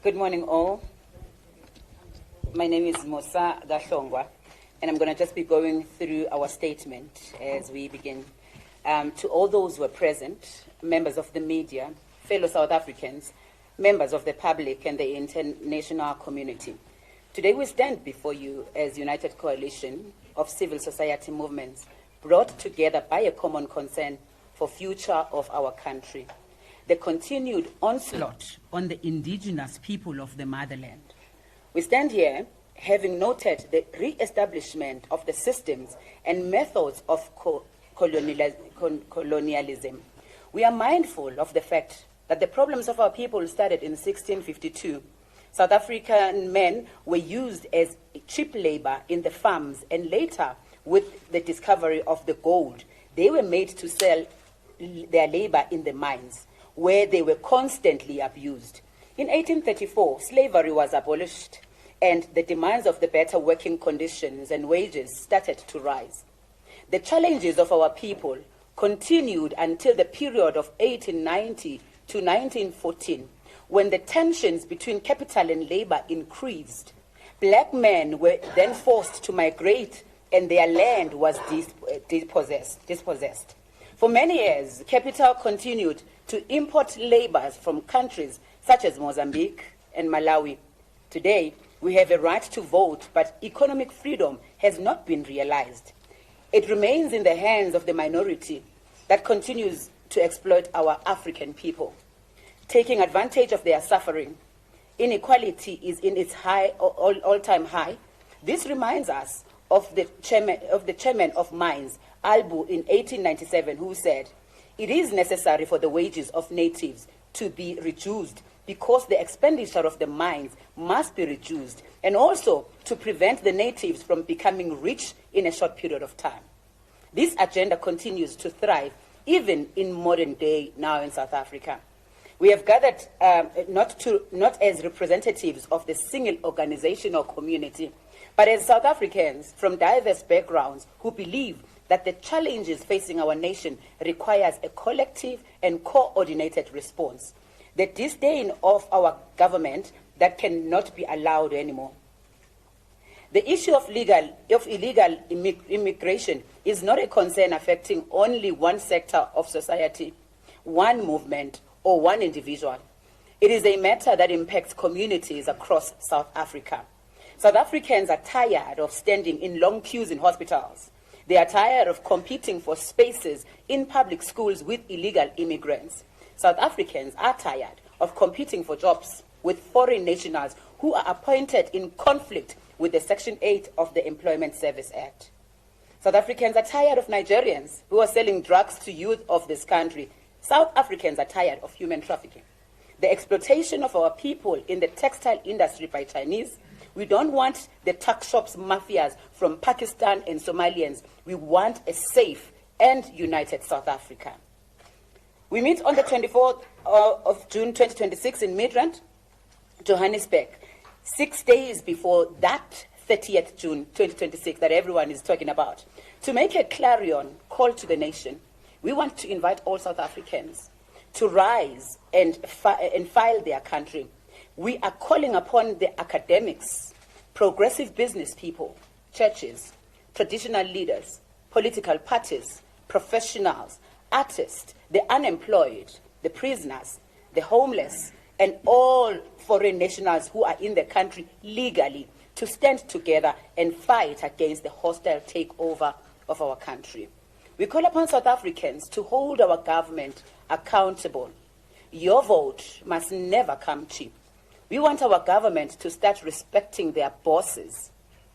Good morning, all. My name is 𝐬𝐮𝐬𝐫𝐞𝐿, and I'm going to just be going through our statement as we begin. To all those who are present, members of the media, fellow South Africans, members of the public and the international community, today we stand before you as united coalition of civil society movements brought together by a common concern for future of our country. The continued onslaught on the indigenous people of the motherland. We stand here having noted the re-establishment of the systems and methods of colonialism. We are mindful of the fact that the problems of our people started in 1652. South African men were used as cheap labor in the farms, and later, with the discovery of the gold, they were made to sell their labor in the mines, where they were constantly abused. In 1834, slavery was abolished, and the demands of the better working conditions and wages started to rise. The challenges of our people continued until the period of 1890 to 1914, when the tensions between capital and labor increased. Black men were then forced to migrate, and their land was dispossessed. For many years, capital continued to import laborers from countries such as Mozambique and Malawi. Today, we have a right to vote, but economic freedom has not been realized. It remains in the hands of the minority that continues to exploit our African people, taking advantage of their suffering. Inequality is in its all-time high. This reminds us of the chairman of mines, 𝐟𝐨𝐫𝐿, in 1897, who said, "It is necessary for the wages of natives to be reduced because the expenditure of the mines must be reduced, and also to prevent the natives from becoming rich in a short period of time." This agenda continues to thrive even in modern day now in South Africa. We have gathered not as representatives of the single organization or community, but as South Africans from diverse backgrounds who believe that the challenges facing our nation requires a collective and coordinated response. The disdain of our government that cannot be allowed anymore. The issue of illegal immigration is not a concern affecting only one sector of society, one movement, or one individual. It is a matter that impacts communities across South Africa. South Africans are tired of standing in long queues in hospitals. They are tired of competing for spaces in public schools with illegal immigrants. South Africans are tired of competing for jobs with foreign nationals who are appointed in conflict with the Section 8 of the Employment Service Act. South Africans are tired of Nigerians who are selling drugs to youth of this country. South Africans are tired of human trafficking, the exploitation of our people in the textile industry by Chinese. We don't want the tuck shops mafias from Pakistan and Somalians. We want a safe and united South Africa. We meet on the 24th of June 2026 in Midrand, Johannesburg, 6 days before that 30th June 2026 that everyone is talking about, to make a clarion call to the nation. We want to invite all South Africans to rise and file their country. We are calling upon the academics, progressive business people, churches, traditional leaders, political parties, professionals, artists, the unemployed, the prisoners, the homeless, and all foreign nationals who are in the country legally to stand together and fight against the hostile takeover of our country. We call upon South Africans to hold our government accountable. Your vote must never come cheap. We want our government to start respecting their bosses,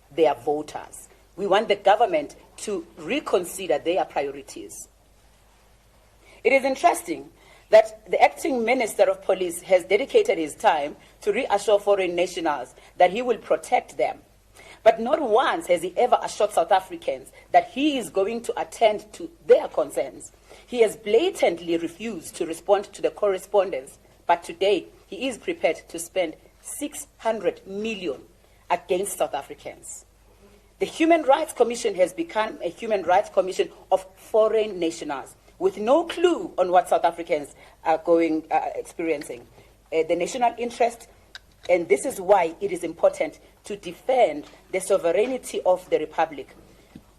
their voters. We want the government to reconsider their priorities. It is interesting that the acting Minister of Police has dedicated his time to reassure foreign nationals that he will protect them. But not once has he ever assured South Africans that he is going to attend to their concerns. He has blatantly refused to respond to the correspondence, but today he is prepared to spend 600 million against South Africans. The Human Rights Commission has become a human rights commission of foreign nationals, with no clue on what South Africans are experiencing. The national interest, and this is why it is important to defend the sovereignty of the Republic.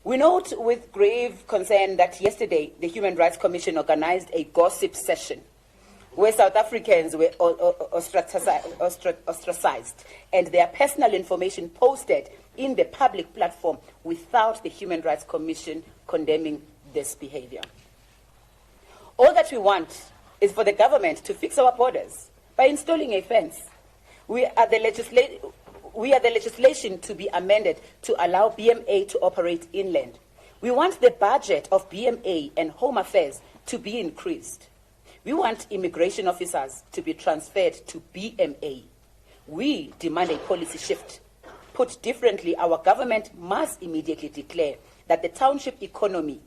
We note with grave concern that yesterday the Human Rights Commission organized a gossip session where South Africans were ostracized and their personal information posted in the public platform without the Human Rights Commission condemning this behavior. All that we want is for the government to fix our borders by installing a fence. We are the legislation to be amended to allow BMA to operate inland. We want the budget of BMA and Home Affairs to be increased. We want immigration officers to be transferred to BMA. We demand a policy shift. Put differently, our government must immediately declare that the township economy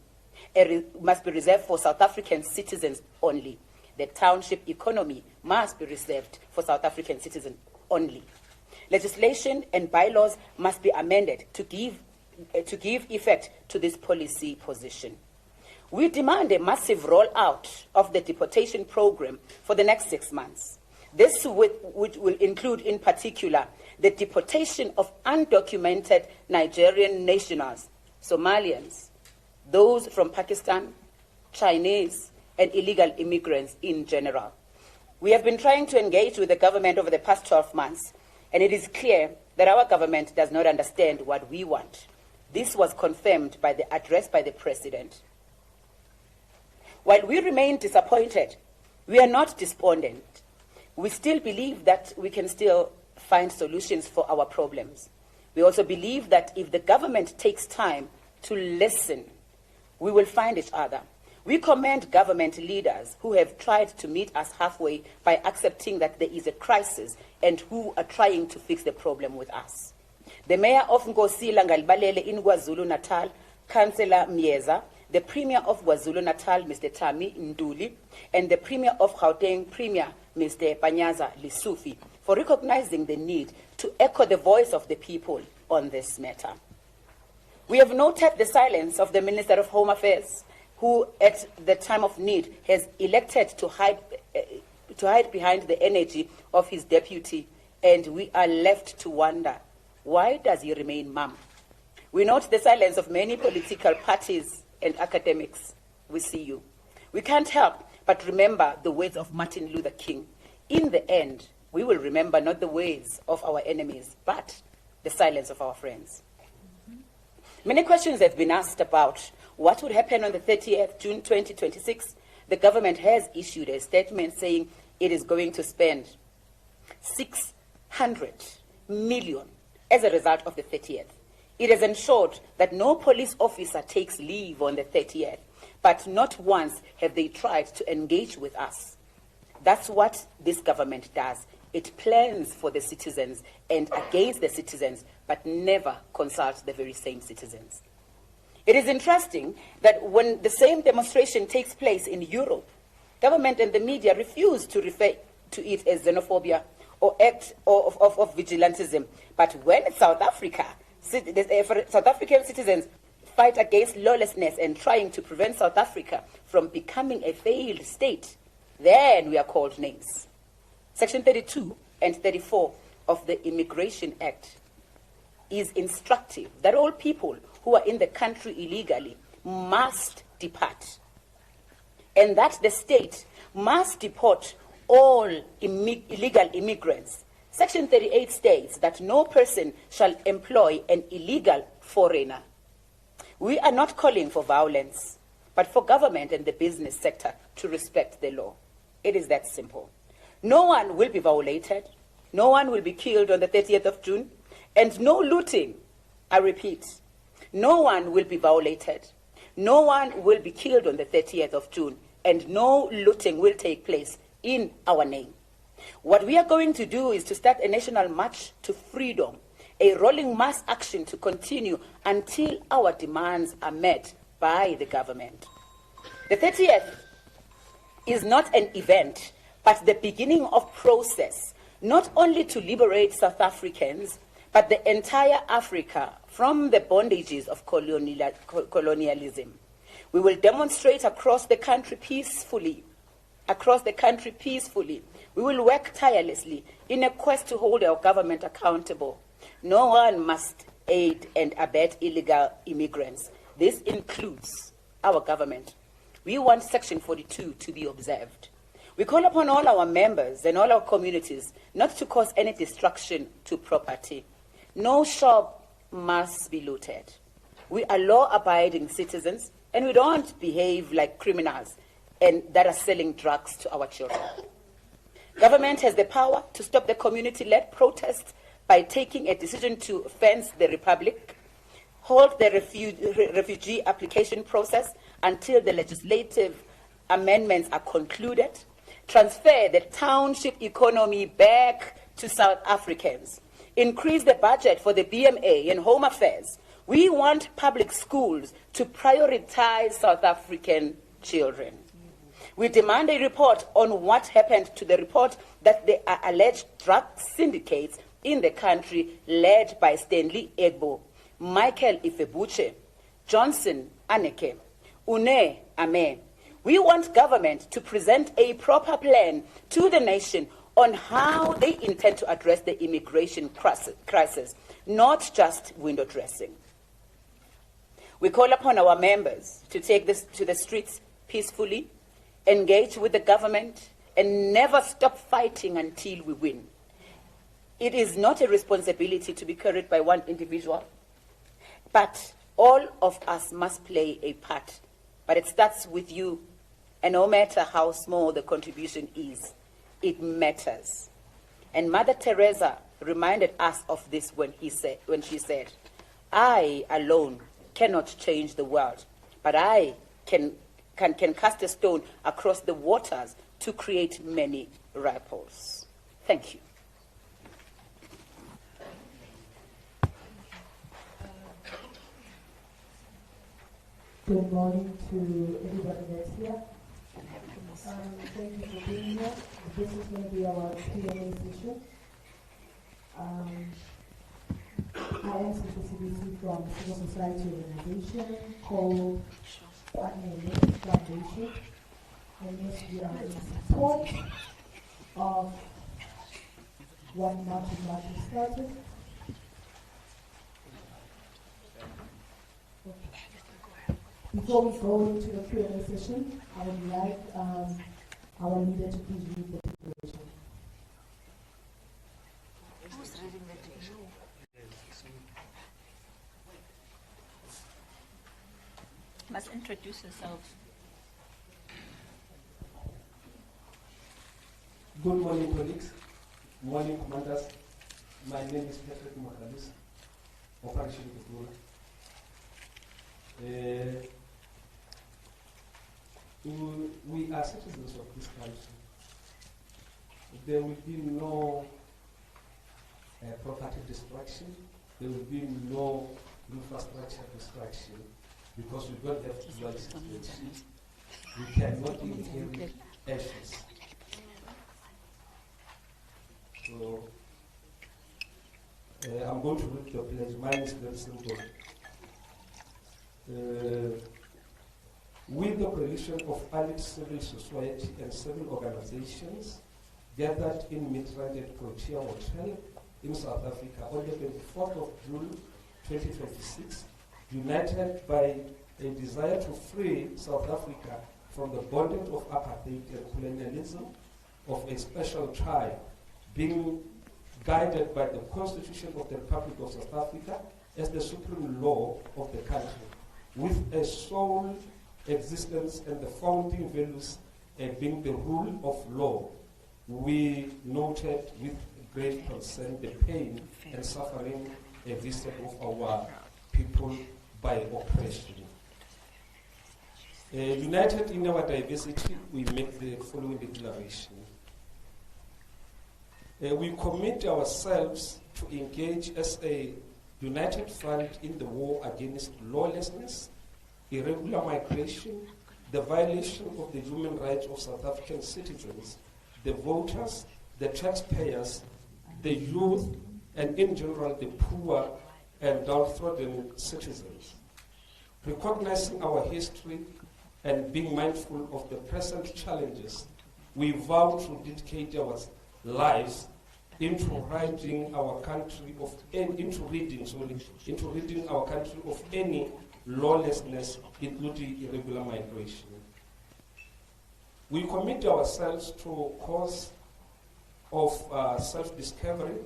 must be reserved for South African citizens only. The township economy must be reserved for South African citizens only. Legislation and bylaws must be amended to give effect to this policy position. We demand a massive rollout of the deportation program for the next 6 months. This which will include, in particular, the deportation of undocumented Nigerian nationals, Somalians, those from Pakistan, Chinese, and illegal immigrants in general. We have been trying to engage with the government over the past 12 months, and it is clear that our government does not understand what we want. This was confirmed by the address by the President. While we remain disappointed, we are not despondent. We still believe that we can still find solutions for our problems. We also believe that if the government takes time to listen, we will find each other. We commend government leaders who have tried to meet us halfway by accepting that there is a crisis and who are trying to fix the problem with us. The Mayor of 𝐿𝐵𝐿𝐵𝐿𝐵 in KwaZulu-Natal, Councillor Mjeza, the Premier of KwaZulu-Natal, Mr. Thami Nduli, and the Premier of Gauteng, Premier Mr. Panyaza Lesufi, for recognizing the need to echo the voice of the people on this matter. We have noted the silence of the Minister of Home Affairs, who at the time of need has elected to hide behind the energy of his deputy, and we are left to wonder, why does he remain mum? We note the silence of many political parties and academics. We see you. We can't help but remember the words of Martin Luther King. In the end, we will remember not the words of our enemies, but the silence of our friends. Many questions have been asked about what would happen on the 30th June 2026. The government has issued a statement saying it is going to spend 600 million as a result of the 30th. It has ensured that no police officer takes leave on the 30th, but not once have they tried to engage with us. That's what this government does. It plans for the citizens and against the citizens, but never consults the very same citizens. It is interesting that when the same demonstration takes place in Europe, government and the media refuse to refer to it as xenophobia or act of vigilantism. But when South Africa, South African citizens fight against lawlessness and trying to prevent South Africa from becoming a failed state, then we are called names. Section 32 and 34 of the Immigration Act is instructive that all people who are in the country illegally must depart, and that the state must deport all illegal immigrants. Section 38 states that no person shall employ an illegal foreigner. We are not calling for violence, but for government and the business sector to respect the law. It is that simple. No one will be violated. No one will be killed on the 30th of June. And no looting. I repeat, no one will be violated. No one will be killed on the 30th of June. And no looting will take place in our name. What we are going to do is to start a national march to freedom, a rolling mass action to continue until our demands are met by the government. The 30th is not an event, but the beginning of process, not only to liberate South Africans, but the entire Africa from the bondages of colonialism. We will demonstrate across the country peacefully. We will work tirelessly in a quest to hold our government accountable. No one must aid and abet illegal immigrants. This includes our government. We want Section 42 to be observed. We call upon all our members and all our communities not to cause any destruction to property. No shop must be looted. We are law-abiding citizens, and we don't behave like criminals and that are selling drugs to our children. Government has the power to stop the community-led protests by taking a decision to fence the Republic, hold the refugee application process until the legislative amendments are concluded, transfer the township economy back to South Africans, increase the budget for the BMA and Home Affairs. We want public schools to prioritize South African children. We demand a report on what happened to the report that there are alleged drug syndicates in the country led by Stanley Egbo, Michael Ifebuche, Johnson Anneke, Une Ame. We want government to present a proper plan to the nation on how they intend to address the immigration crisis, not just window dressing. We call upon our members to take this to the streets peacefully, engage with the government, and never stop fighting until we win. It is not a responsibility to be carried by one individual, but all of us must play a part. But it starts with you, and no matter how small the contribution is, it matters. And Mother Teresa reminded us of this when she said, "I alone cannot change the world, but I can cast a stone across the waters to create many ripples." Thank you. Good morning to everybody that's here. Thank you for being here. This is going to be our Q&A session. I am CCBC from a civil society organization called 𝐿𝐮𝐻𝐿𝐵𝐻𝐿𝐻 Foundation. And yes, we are in support of one march started. Before we go into the Q&A session, I would like our leader to please read the declaration. Who's reading the declaration? Must introduce yourself. Good morning, colleagues. Good morning, commanders. My name is Patrick Mohalis, Operation Kukula. We are citizens of this country. There will be no property destruction. There will be no infrastructure destruction because we don't have to launch it. We cannot inherit ashes. So I'm going to read the pledge. Mine is very simple. With the coalition of allied civil society and civil organizations gathered in Midrand at Protea Hotel in South Africa on the 24th of June 2026, united by a desire to free South Africa from the bondage of apartheid and colonialism, of a special tribe, being guided by the Constitution of the Republic of South Africa as the supreme law of the country, with a sole existence and the founding values being the rule of law. We noted with great concern the pain and suffering visited of our people by oppression. United in our diversity, we make the following declaration. We commit ourselves to engage as a united front in the war against lawlessness, irregular migration, the violation of the human rights of South African citizens, the voters, the taxpayers, the youth, and in general the poor and downtrodden citizens. Recognizing our history and being mindful of the present challenges, we vow to dedicate our lives into ridding our country of any lawlessness, including irregular migration. We commit ourselves to a cause of self-discovery,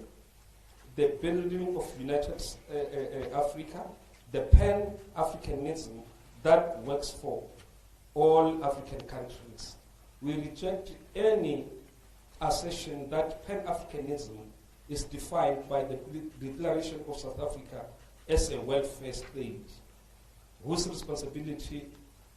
the building of United Africa, the Pan-Africanism that works for all African countries. We reject any assertion that Pan-Africanism is defined by the Declaration of South Africa as a welfare state, whose responsibility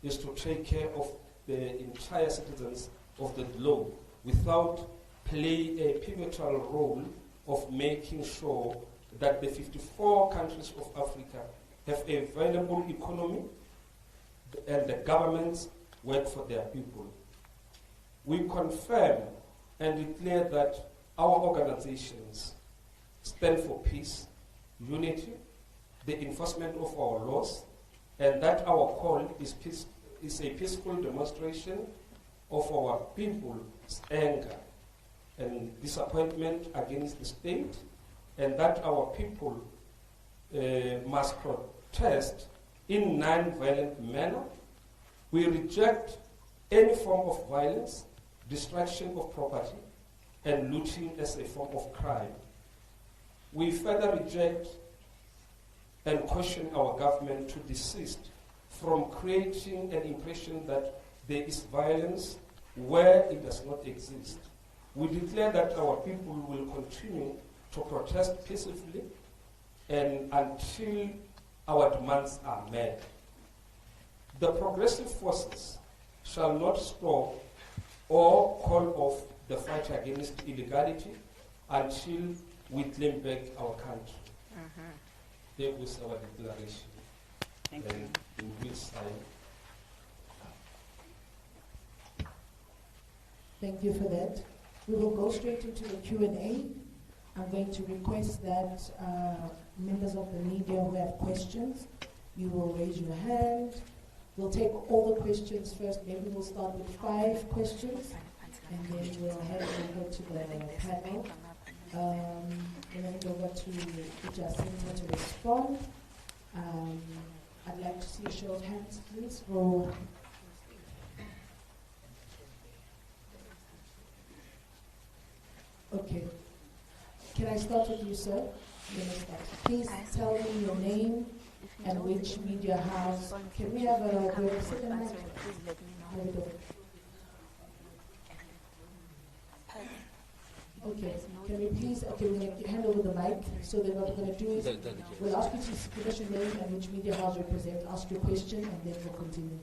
is to take care of the entire citizens of the globe without play a pivotal role of making sure that the 54 countries of Africa have a viable economy and the governments work for their people. We confirm and declare that our organizations stand for peace, unity, the enforcement of our laws, and that our call is a peaceful demonstration of our people's anger and disappointment against the state, and that our people must protest in non-violent manner. We reject any form of violence, destruction of property, and looting as a form of crime. We further reject and question our government to desist from creating an impression that there is violence where it does not exist. We declare that our people will continue to protest peacefully and until our demands are met. The progressive forces shall not stop or call off the fight against illegality until we claim back our country. There was our declaration. Thank and you. We will sign. Thank you for that. We will go straight into the Q&A. I'm going to request that members of the media who have questions, you will raise your hand. We'll take all the questions first. Maybe we'll start with 5 questions, and then we'll head over to the panel. And then over to 𝐬𝐮𝐬𝐜𝐫𝐢𝐻 to respond. I'd like to see a show of hands, please. Okay. Can I start with you, sir? Please tell me your name and which media house. Can we have a second mic? There we go. Okay, can we please, we're going to hand over the mic. So then what we're going to do is, we'll ask you to give us your name and which media house you represent, ask your question, and then we'll continue.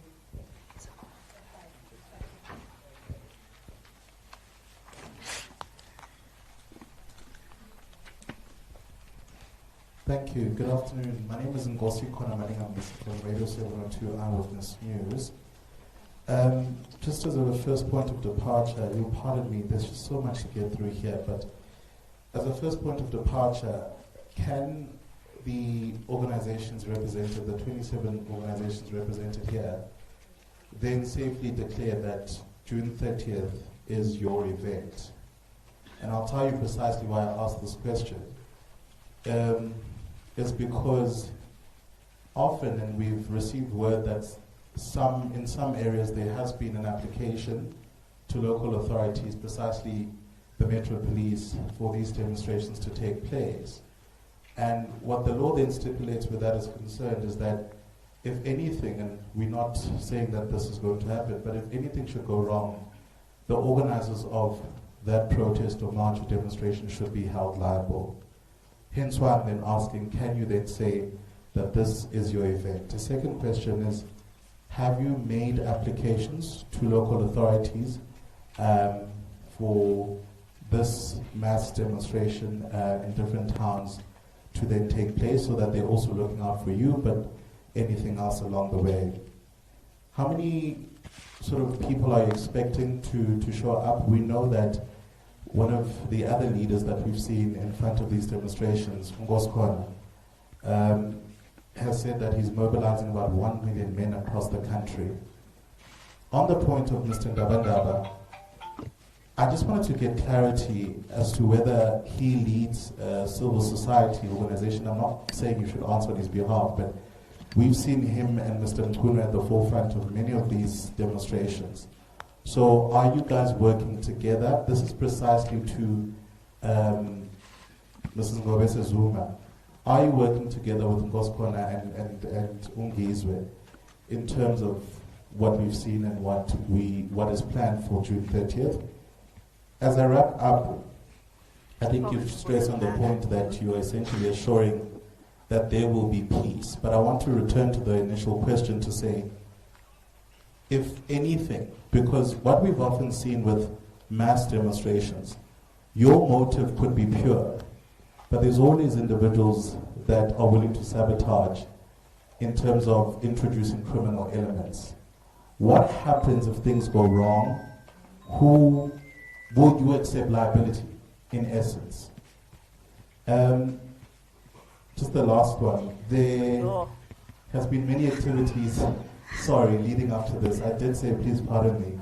Thank you. Good afternoon. My name is 𝐬𝐮𝐬𝐫𝐢𝐻. I'm from Radio 702 Eyewitness News. Just as a first point of departure, you'll pardon me, there's just so much to get through here, but as a first point of departure, can the organizations represented, the 27 organizations represented here, then safely declare that June 30th is your event? And I'll tell you precisely why I asked this question. It's because often, and we've received word that in some areas there has been an application to local authorities, precisely the Metro Police, for these demonstrations to take place. And what the law then stipulates where that is concerned is that if anything, and we're not saying that this is going to happen, but if anything should go wrong, the organizers of that protest or march or demonstration should be held liable. Hence why I'm then asking, can you then say that this is your event? The second question is, have you made applications to local authorities for this mass demonstration in different towns to then take place, so that they're also looking out for you, but anything else along the way? How many sort of people are you expecting to show up? We know that one of the other leaders that we've seen in front of these demonstrations, 𝐬𝐻𝐿𝐫𝐻𝐿, has said that he's mobilizing about 1 million men across the country. On the point of Mr. Ndabandaba, I just wanted to get clarity as to whether he leads a civil society organization. I'm not saying you should answer on his behalf, but we've seen him and Mr. 𝐿𝐿𝐿 at the forefront of many of these demonstrations. So are you guys working together? This is precisely to Mrs. 𝐬𝐮𝐬𝐜𝐫𝐢𝐻𝐿𝐿𝐫𝐢𝐻𝐿𝐿𝐫𝐢𝐻 and 𝐬𝐮𝐻�0𝐫𝐷𝐻𝐿𝐫𝐢𝐻 in terms of what we've seen and what is planned for June 30th. As I wrap up, I think you've stressed on the point that you are essentially assuring that there will be peace. But I want to return to the initial question to say, if anything, because what we've often seen with mass demonstrations, your motive could be pure, but there's always individuals that are willing to sabotage in terms of introducing criminal elements. What happens if things go wrong? Who would you accept liability, in essence? Just the last one. There has been many activities, leading up to this. I did say, please pardon me.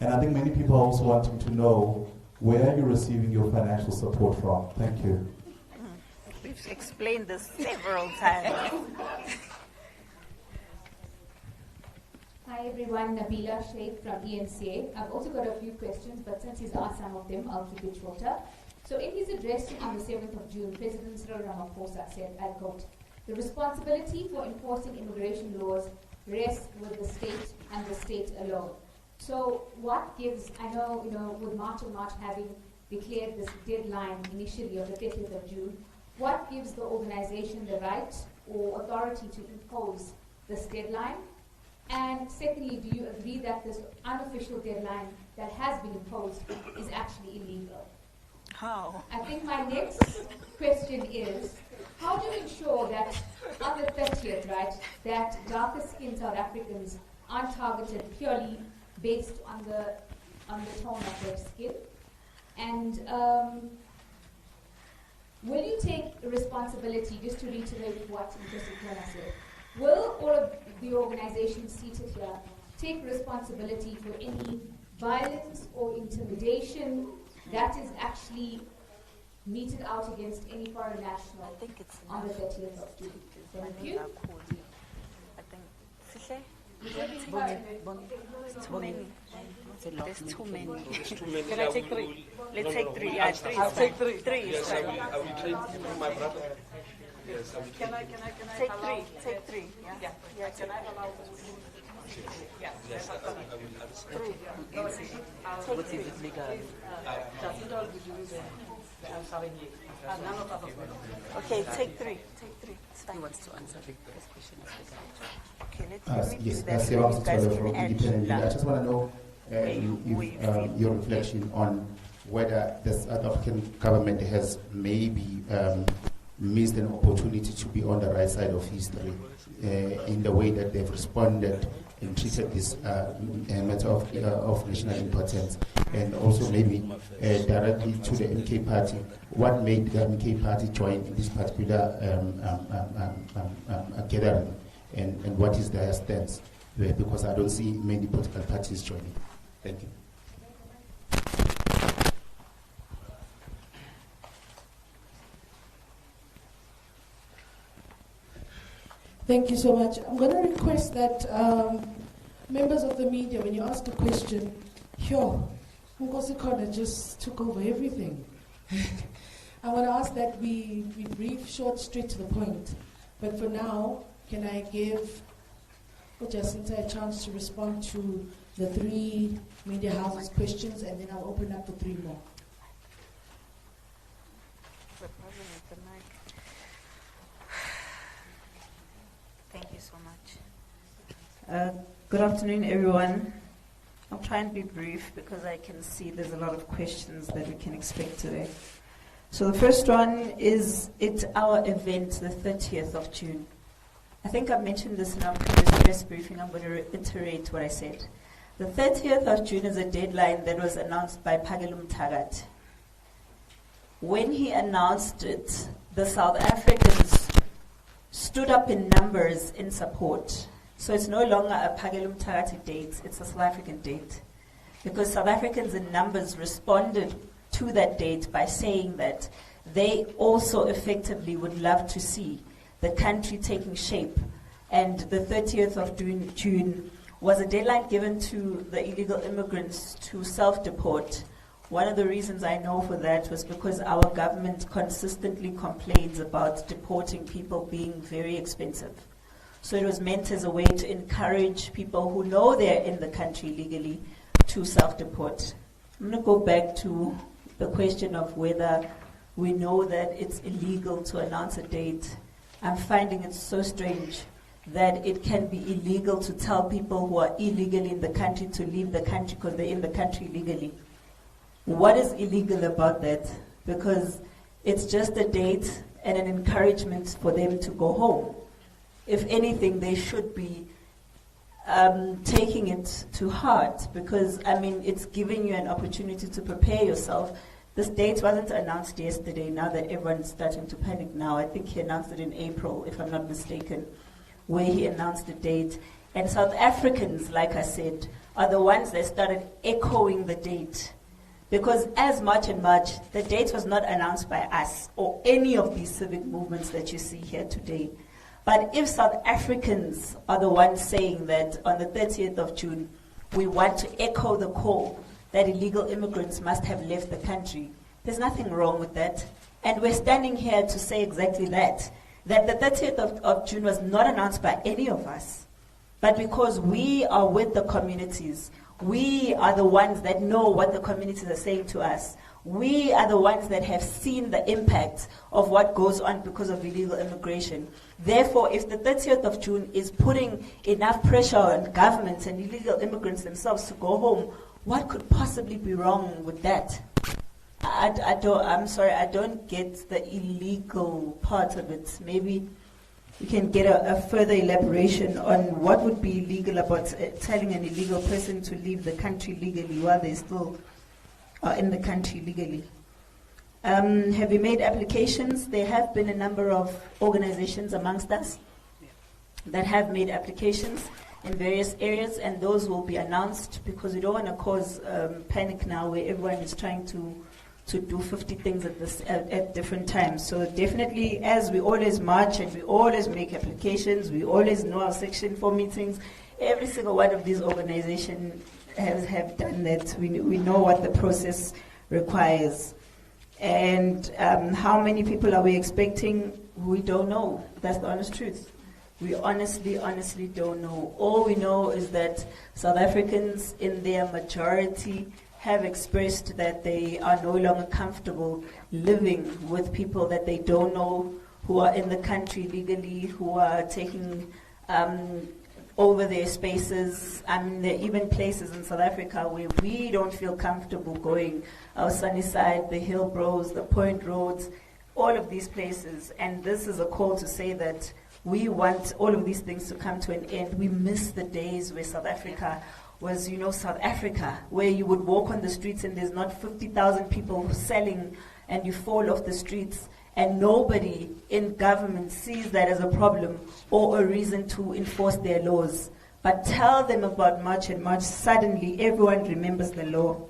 And I think many people are also wanting to know, where are you receiving your financial support from? Thank you. We've explained this several times. Hi everyone, Nabila Sheikh from ENCA. I've also got a few questions, but since he's asked some of them, I'll keep it shorter. So in his address on the 7th of June, President Cyril Ramaphosa said, I quote, "The responsibility for enforcing immigration laws rests with the state and the state alone." So what gives, I know, with March and March having declared this deadline initially of the 30th of June, what gives the organization the right or authority to impose this deadline? And secondly, do you agree that this unofficial deadline that has been imposed is actually illegal? How? I think my next question is, how do you ensure that on the 30th, right, that darker-skinned South Africans aren't targeted purely based on the tone of their skin? And will you take responsibility, just to reiterate what Mr. 𝐿𝐿𝐫𝐻𝐿𝐫𝐢𝐻 said, will all of the organizations seated here take responsibility for any violence or intimidation that is actually meted out against any foreign national on the 30th of June? Thank you. There's too many. Can I take three? Let's take three. Yeah, three. I'll take three. Three is fine. I will try to my brother. Yes, I will can I take three? Take three. Yeah. Yeah. Can I allow? Yeah. Yes, I will answer. Three. Take three. Okay, take three. Take three. It's fine. He wants to answer this question. Okay, let's yes, that's the answer from independently. I just want to know your reflection on whether the South African government has maybe missed an opportunity to be on the right side of history in the way that they've responded and treated this matter of national importance, and also maybe directly to the MK party. What made the MK party join this particular gathering, and what is their stance? Because I don't see many political parties joining. Thank you. Thank you so much. I'm going to request that members of the media, when you ask a question, �ꊍ𝐿𝐫𝐻𝐿𝐫𝐢𝐻 just took over everything. I want to ask that we brief, short, straight to the point. But for now, can I give 𝐬𝐻𝐿𝐫𝐻𝐿𝐫𝐢𝐻 a chance to respond to the three media houses' questions, and then I'll open up for three more. Thank you so much. Good afternoon, everyone. I'll try and be brief because I can see there's a lot of questions that we can expect today. So the first one is, it's our event, the 30th of June. I think I mentioned this in our previous press briefing. I'm going to reiterate what I said. The 30th of June is a deadline that was announced by Phakelo Mthakathi. When he announced it, the South Africans stood up in numbers in support. So it's no longer a Phakela Umthakathi date, it's a South African date. Because South Africans in numbers responded to that date by saying that they also effectively would love to see the country taking shape. And the 30th of June was a deadline given to the illegal immigrants to self-deport. One of the reasons I know for that was because our government consistently complains about deporting people being very expensive. So it was meant as a way to encourage people who know they're in the country legally to self-deport. I'm going to go back to the question of whether we know that it's illegal to announce a date. I'm finding it so strange that it can be illegal to tell people who are illegally in the country to leave the country because they're in the country legally. What is illegal about that? Because it's just a date and an encouragement for them to go home. If anything, they should be taking it to heart because, I mean, it's giving you an opportunity to prepare yourself. This date wasn't announced yesterday, now that everyone's starting to panic now. I think he announced it in April, if I'm not mistaken, where he announced the date. And South Africans, like I said, are the ones that started echoing the date. Because as much and much, the date was not announced by us or any of these civic movements that you see here today. But if South Africans are the ones saying that on the 30th of June, we want to echo the call that illegal immigrants must have left the country, there's nothing wrong with that. And we're standing here to say exactly that the 30th of June was not announced by any of us, but because we are with the communities. We are the ones that know what the communities are saying to us. We are the ones that have seen the impact of what goes on because of illegal immigration. Therefore, if the 30th of June is putting enough pressure on governments and illegal immigrants themselves to go home, what could possibly be wrong with that? I'm sorry, I don't get the illegal part of it. Maybe we can get a further elaboration on what would be illegal about telling an illegal person to leave the country legally while they still are in the country legally. Have we made applications? There have been a number of organizations amongst us that have made applications in various areas, and those will be announced because we don't want to cause panic now where everyone is trying to do 50 things at different times. So definitely, as we always march and we always make applications, we always know our Section 4 meetings, every single one of these organizations have done that. We know what the process requires. And how many people are we expecting? We don't know. That's the honest truth. We honestly don't know. All we know is that South Africans in their majority have expressed that they are no longer comfortable living with people that they don't know, who are in the country legally, who are taking over their spaces. I mean, there are even places in South Africa where we don't feel comfortable going. Our Sunnyside, the Hillbrows, the Point Roads, all of these places. And this is a call to say that we want all of these things to come to an end. We miss the days where South Africa was, South Africa, where you would walk on the streets and there's not 50,000 people selling and you fall off the streets and nobody in government sees that as a problem or a reason to enforce their laws. But tell them about March and March, suddenly everyone remembers the law.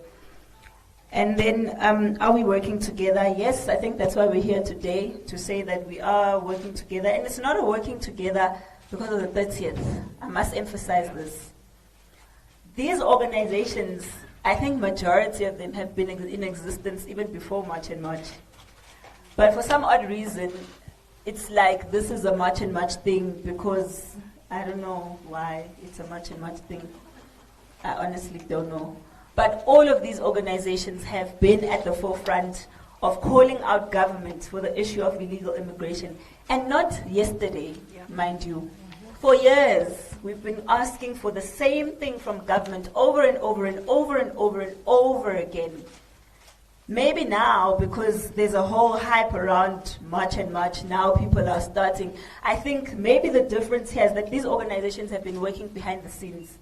And then, are we working together? Yes, I think that's why we're here today, to say that we are working together. And it's not a working together because of the 30th. I must emphasize this. These organizations, I think majority of them have been in existence even before March and March. But for some odd reason, it's like this is a March and March thing because I don't know why it's a March and March thing. I honestly don't know. But all of these organizations have been at the forefront of calling out government for the issue of illegal immigration. And not yesterday, mind you. For years, we've been asking for the same thing from government over and over and over and over and over again. Maybe now, because there's a whole hype around March and March, now people are starting. I think maybe the difference here is that these organizations have been working behind the scenes.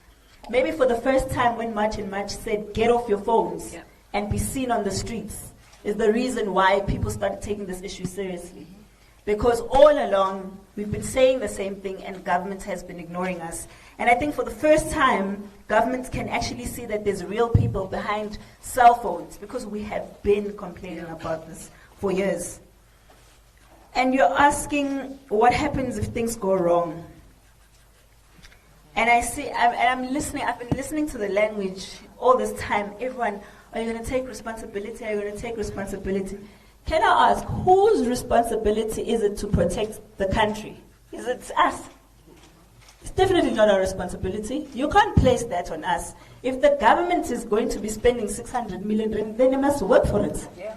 Maybe for the first time when March and March said, get off your phones and be seen on the streets, is the reason why people started taking this issue seriously. Because all along, we've been saying the same thing and government has been ignoring us. And I think for the first time, governments can actually see that there's real people behind cell phones, because we have been complaining about this for years. And you're asking what happens if things go wrong. And I've been listening to the language all this time. Everyone, are you going to take responsibility? Are you going to take responsibility? Can I ask, whose responsibility is it to protect the country? Is it us? It's definitely not our responsibility. You can't place that on us. If the government is going to be spending 600 million rand, then they must work for it. Yeah.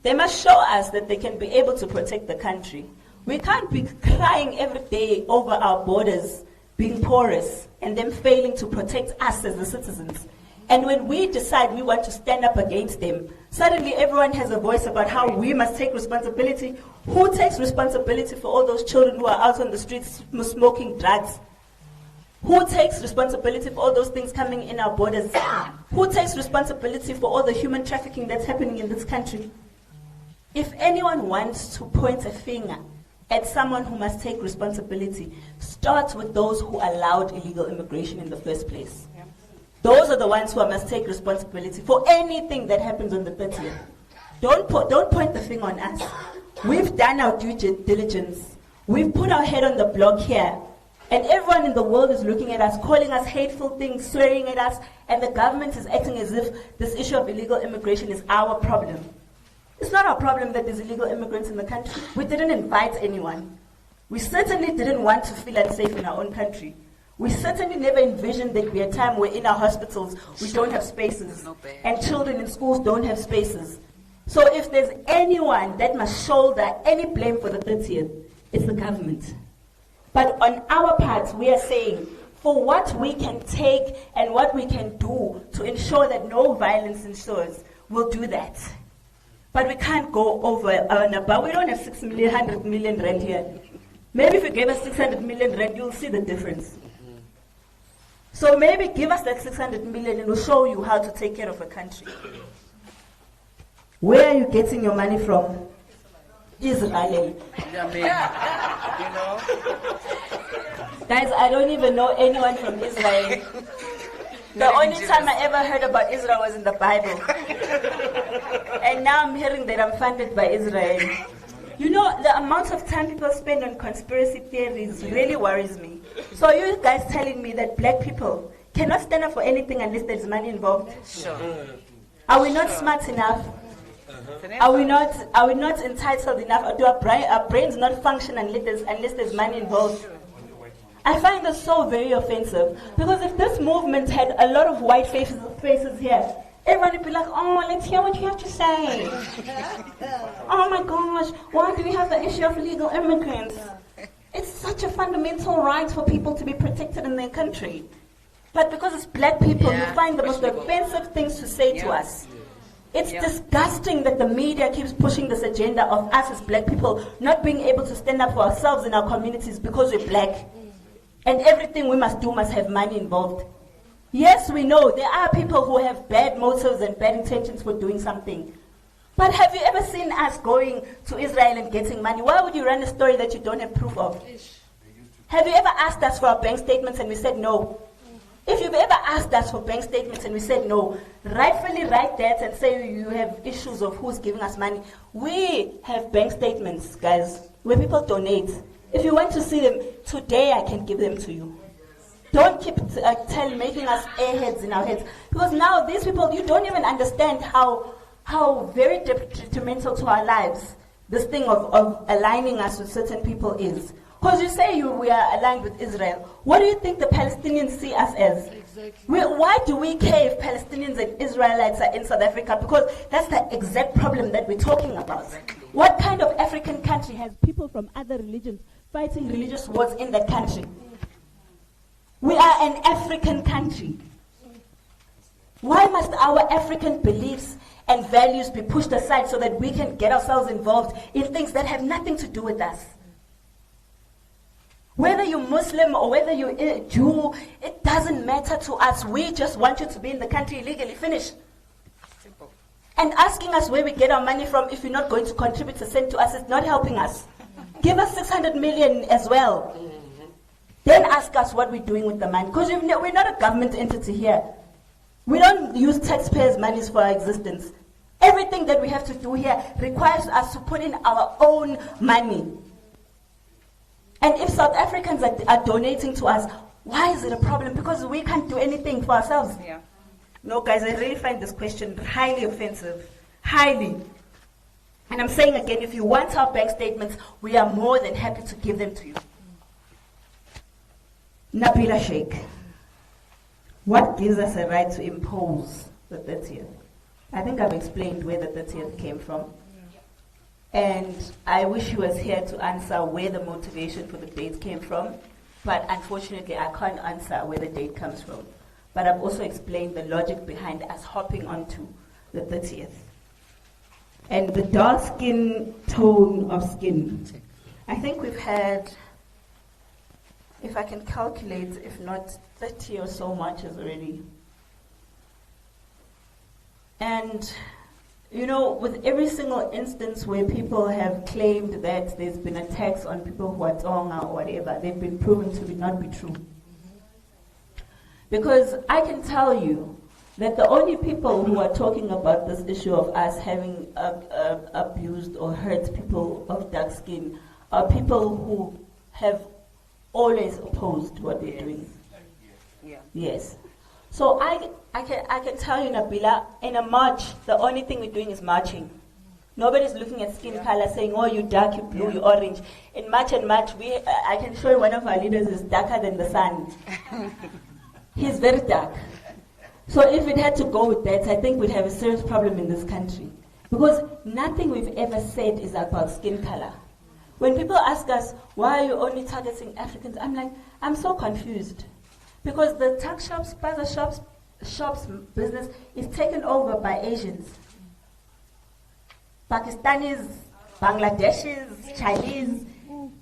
They must show us that they can be able to protect the country. We can't be crying every day over our borders being porous and them failing to protect us as the citizens. And when we decide we want to stand up against them, suddenly everyone has a voice about how we must take responsibility. Who takes responsibility for all those children who are out on the streets smoking drugs? Who takes responsibility for all those things coming in our borders? Who takes responsibility for all the human trafficking that's happening in this country? If anyone wants to point a finger at someone who must take responsibility, start with those who allowed illegal immigration in the first place. Yeah. Those are the ones who must take responsibility for anything that happens on the 30th. Don't point the finger on us. We've done our due diligence. We've put our head on the block here. And everyone in the world is looking at us, calling us hateful things, swearing at us, and the government is acting as if this issue of illegal immigration is our problem. It's not our problem that there's illegal immigrants in the country. We didn't invite anyone. We certainly didn't want to feel unsafe in our own country. We certainly never envisioned there'd be a time where in our hospitals we don't have spaces, and children in schools don't have spaces. So if there's anyone that must shoulder any blame for the 30th, it's the government. But on our part, we are saying, for what we can take and what we can do to ensure that no violence ensures, we'll do that. But we can't go over and above. We don't have 100 million rand here. Maybe if you gave us 600 million rand, you'll see the difference. So maybe give us that 600 million and we'll show you how to take care of a country. Where are you getting your money from? Israel. Guys, I don't even know anyone from Israel. The only time I ever heard about Israel was in the Bible. And now I'm hearing that I'm funded by Israel. You know, the amount of time people spend on conspiracy theories really worries me. So are you guys telling me that black people cannot stand up for anything unless there's money involved? Sure. Are we not smart enough? Are we not entitled enough? Or do our brains not function unless there's money involved? I find this so very offensive, because if this movement had a lot of white faces here, everyone would be like, oh, let's hear what you have to say. Oh my gosh, why do we have the issue of illegal immigrants? It's such a fundamental right for people to be protected in their country. But because it's black people, you find the most offensive things to say to us. It's disgusting that the media keeps pushing this agenda of us as black people not being able to stand up for ourselves in our communities because we're black. And everything we must do must have money involved. Yes, we know there are people who have bad motives and bad intentions for doing something. But have you ever seen us going to Israel and getting money? Why would you run a story that you don't have proof of? Have you ever asked us for our bank statements and we said no? If you've ever asked us for bank statements and we said no, rightfully write that and say you have issues of who's giving us money. We have bank statements, guys, where people donate. If you want to see them, today I can give them to you. Don't keep making us airheads in our heads. Because now these people, you don't even understand how very detrimental to our lives this thing of aligning us with certain people is. Because you say we are aligned with Israel. What do you think the Palestinians see us as? Exactly. Why do we care if Palestinians and Israelites are in South Africa? Because that's the exact problem that we're talking about. Exactly. What kind of African country has people from other religions fighting religious wars in that country? We are an African country. Why must our African beliefs and values be pushed aside so that we can get ourselves involved in things that have nothing to do with us? Whether you're Muslim or whether you're a Jew, it doesn't matter to us. We just want you to be in the country illegally. Finish. Simple. And asking us where we get our money from if you're not going to contribute a cent to us is not helping us. Give us 600 million as well. Then ask us what we're doing with the money. Because we're not a government entity here. We don't use taxpayers' monies for our existence. Everything that we have to do here requires us to put in our own money. And if South Africans are donating to us, why is it a problem? Because we can't do anything for ourselves. Yeah. No, guys, I really find this question highly offensive. Highly. And I'm saying again, if you want our bank statements, we are more than happy to give them to you. Nabila Sheikh, what gives us a right to impose the 30th? I think I've explained where the 30th came from. And I wish he was here to answer where the motivation for the date came from. But unfortunately, I can't answer where the date comes from. But I've also explained the logic behind us hopping onto the 30th. And the dark skin tone of skin. I think we've had, if I can calculate, if not 30 or so marches already. And, you know, with every single instance where people have claimed that there's been attacks on people who are Tonga or whatever, they've been proven to not be true. Because I can tell you that the only people who are talking about this issue of us having abused or hurt people of dark skin are people who have always opposed what we're doing. Yeah. Yes. So I can tell you, Nabila, in a march, the only thing we're doing is marching. Nobody's looking at skin color saying, oh, you dark, you blue, you orange. In March and March, I can show you one of our leaders is darker than the sun. He's very dark. So if it had to go with that, I think we'd have a serious problem in this country. Because nothing we've ever said is about skin color. When people ask us, why are you only targeting Africans? I'm like, I'm so confused. Because the tuck shops, bazaar shops business is taken over by Asians. Pakistanis, Bangladeshis, Chinese.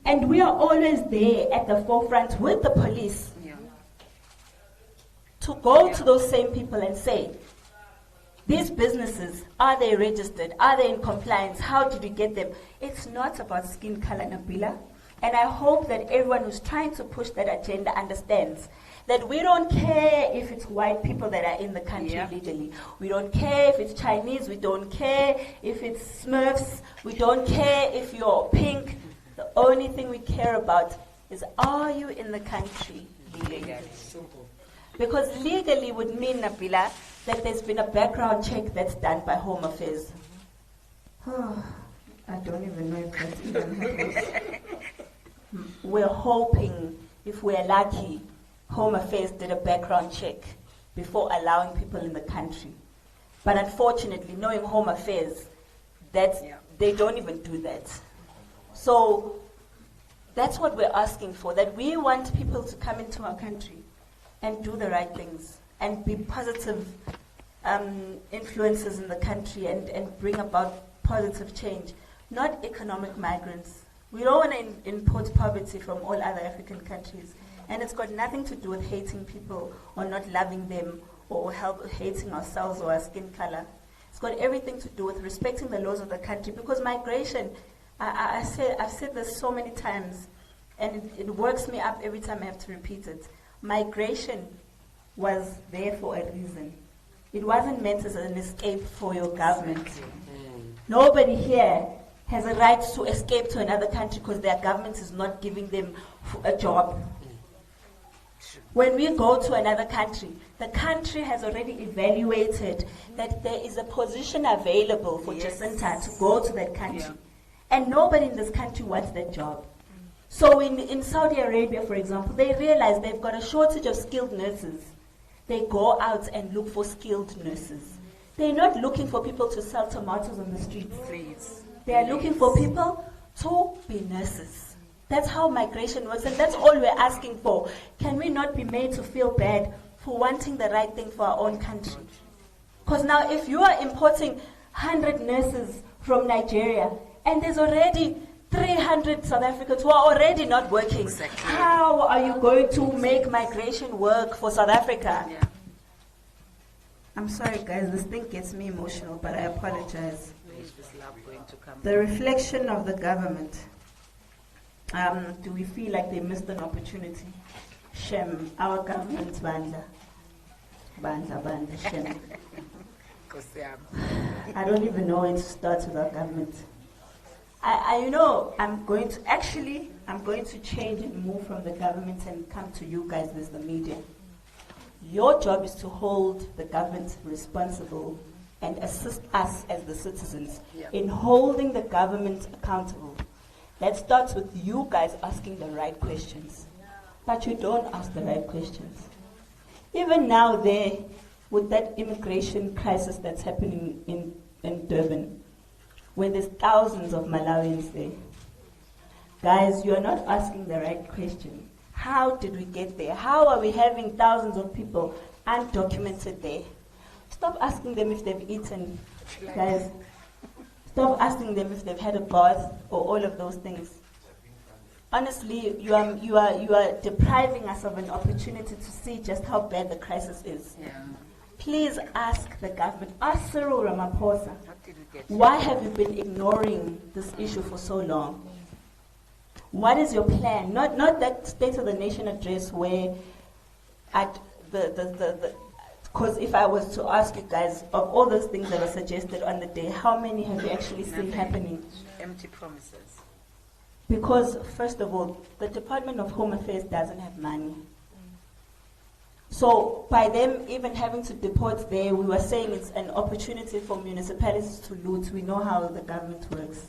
And we are always there at the forefront with the police. To go to those same people and say, these businesses, are they registered? Are they in compliance? How did you get them? It's not about skin color, Nabila. And I hope that everyone who's trying to push that agenda understands that we don't care if it's white people that are in the country legally. We don't care if it's Chinese. We don't care if it's Smurfs. We don't care if you're pink. The only thing we care about is, are you in the country legally? Simple. Because legally would mean, Nabila, that there's been a background check that's done by Home Affairs. I don't even know if that even happens. We're hoping, if we're lucky, Home Affairs did a background check before allowing people in the country. But unfortunately, knowing Home Affairs, they don't even do that. So that's what we're asking for, that we want people to come into our country and do the right things and be positive influences in the country and bring about positive change, not economic migrants. We don't want to import poverty from all other African countries. And it's got nothing to do with hating people or not loving them or hating ourselves or our skin color. It's got everything to do with respecting the laws of the country, because migration, I've said this so many times, and it works me up every time I have to repeat it. Migration was there for a reason. It wasn't meant as an escape for your government. Nobody here has a right to escape to another country because their government is not giving them a job. When we go to another country, the country has already evaluated that there is a position available for Jacinta to go to that country. And nobody in this country wants that job. So in Saudi Arabia, for example, they realize they've got a shortage of skilled nurses. They go out and look for skilled nurses. They're not looking for people to sell tomatoes on the streets. Please. They are looking for people to be nurses. That's how migration works, and that's all we're asking for. Can we not be made to feel bad for wanting the right thing for our own country? Because now if you are importing 100 nurses from Nigeria, and there's already 300 South Africans who are already not working, how are you going to make migration work for South Africa? I'm sorry, guys, this thing gets me emotional, but I apologize. Is this love going to come? The reflection of the government. Do we feel like they missed an opportunity? Shem, our government, Banda, Shem. I don't even know where to start with our government. I'm going to change and move from the government and come to you guys as the media. Your job is to hold the government responsible and assist us as the citizens in holding the government accountable. That starts with you guys asking the right questions. But you don't ask the right questions. Even now there, with that immigration crisis that's happening in Durban, where there's thousands of Malawians there. Guys, you are not asking the right question. How did we get there? How are we having thousands of people undocumented there? Stop asking them if they've eaten, guys. Stop asking them if they've had a bath or all of those things. Honestly, you are depriving us of an opportunity to see just how bad the crisis is. Yeah. Please ask the government, ask Cyril Ramaphosa, why have you been ignoring this issue for so long? What is your plan? Not that State of the Nation address where at because if I was to ask you guys, of all those things that were suggested on the day, how many have you actually seen happening? Empty promises. Because, first of all, the Department of Home Affairs doesn't have money. So by them even having to deport there, we were saying it's an opportunity for municipalities to loot. We know how the government works.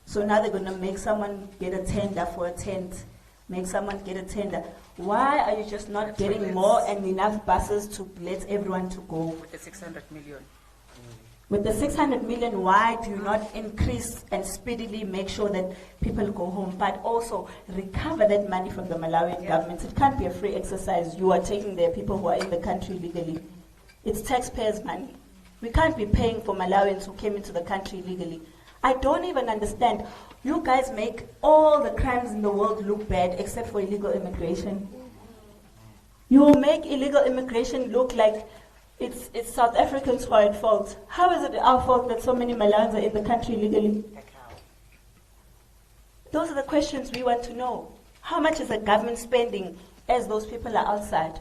So now they're going to make someone get a tender for a tent, make someone get a tender. Why are you just not getting more and enough buses to let everyone to go? With the 600 million. With the 600 million, why do you not increase and speedily make sure that people go home, but also recover that money from the Malawian government? It can't be a free exercise. You are taking the people who are in the country legally. It's taxpayers' money. We can't be paying for Malawians who came into the country legally. I don't even understand. You guys make all the crimes in the world look bad except for illegal immigration. You make illegal immigration look like it's South Africans who are at fault. How is it our fault that so many Malawians are in the country legally? Those are the questions we want to know. How much is the government spending as those people are outside?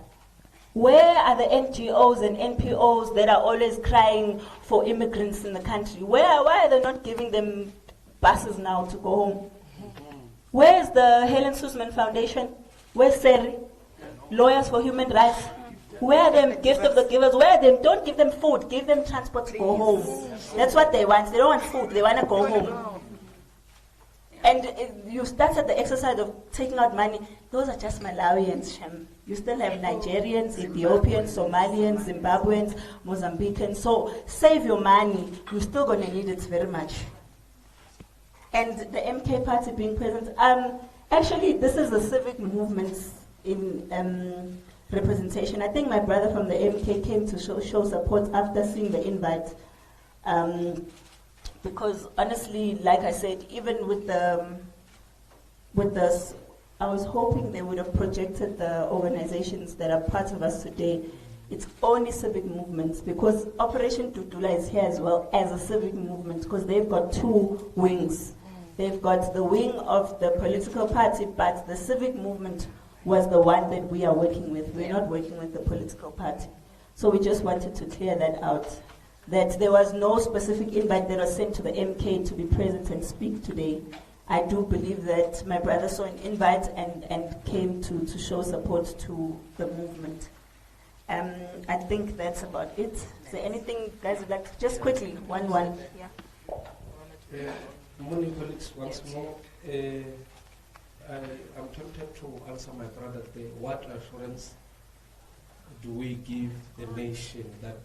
Where are the NGOs and NPOs that are always crying for immigrants in the country? Why are they not giving them buses now to go home? Where is the 𝐬𝐿𝐿 Foundation? Where's Seri? Lawyers for Human Rights? Where are them gift of the givers? Where are them? Don't give them food. Give them transport to go home. That's what they want. They don't want food. They want to go home. And you started the exercise of taking out money. Those are just Malawians, Shem. You still have Nigerians, Ethiopians, Somalians, Zimbabweans, Mozambicans. So save your money. You're still going to need it very much. And the MK party being present. Actually, this is the civic movements in representation. I think my brother from the MK came to show support after seeing the invite. Because honestly, like I said, even with this, I was hoping they would have projected the organizations that are part of us today. It's only civic movements, because Operation Dudula is here as well as a civic movement, because they've got two wings. They've got the wing of the political party, but the civic movement was the one that we are working with. We're not working with the political party. So we just wanted to clear that out, that there was no specific invite that was sent to the MK to be present and speak today. I do believe that my brother saw an invite and came to show support to the movement. I think that's about it. Is there anything guys would like to, just quickly, one. Yeah. Morning, colleagues, once more. I'm tempted to answer my brother there. What assurance do we give the nation that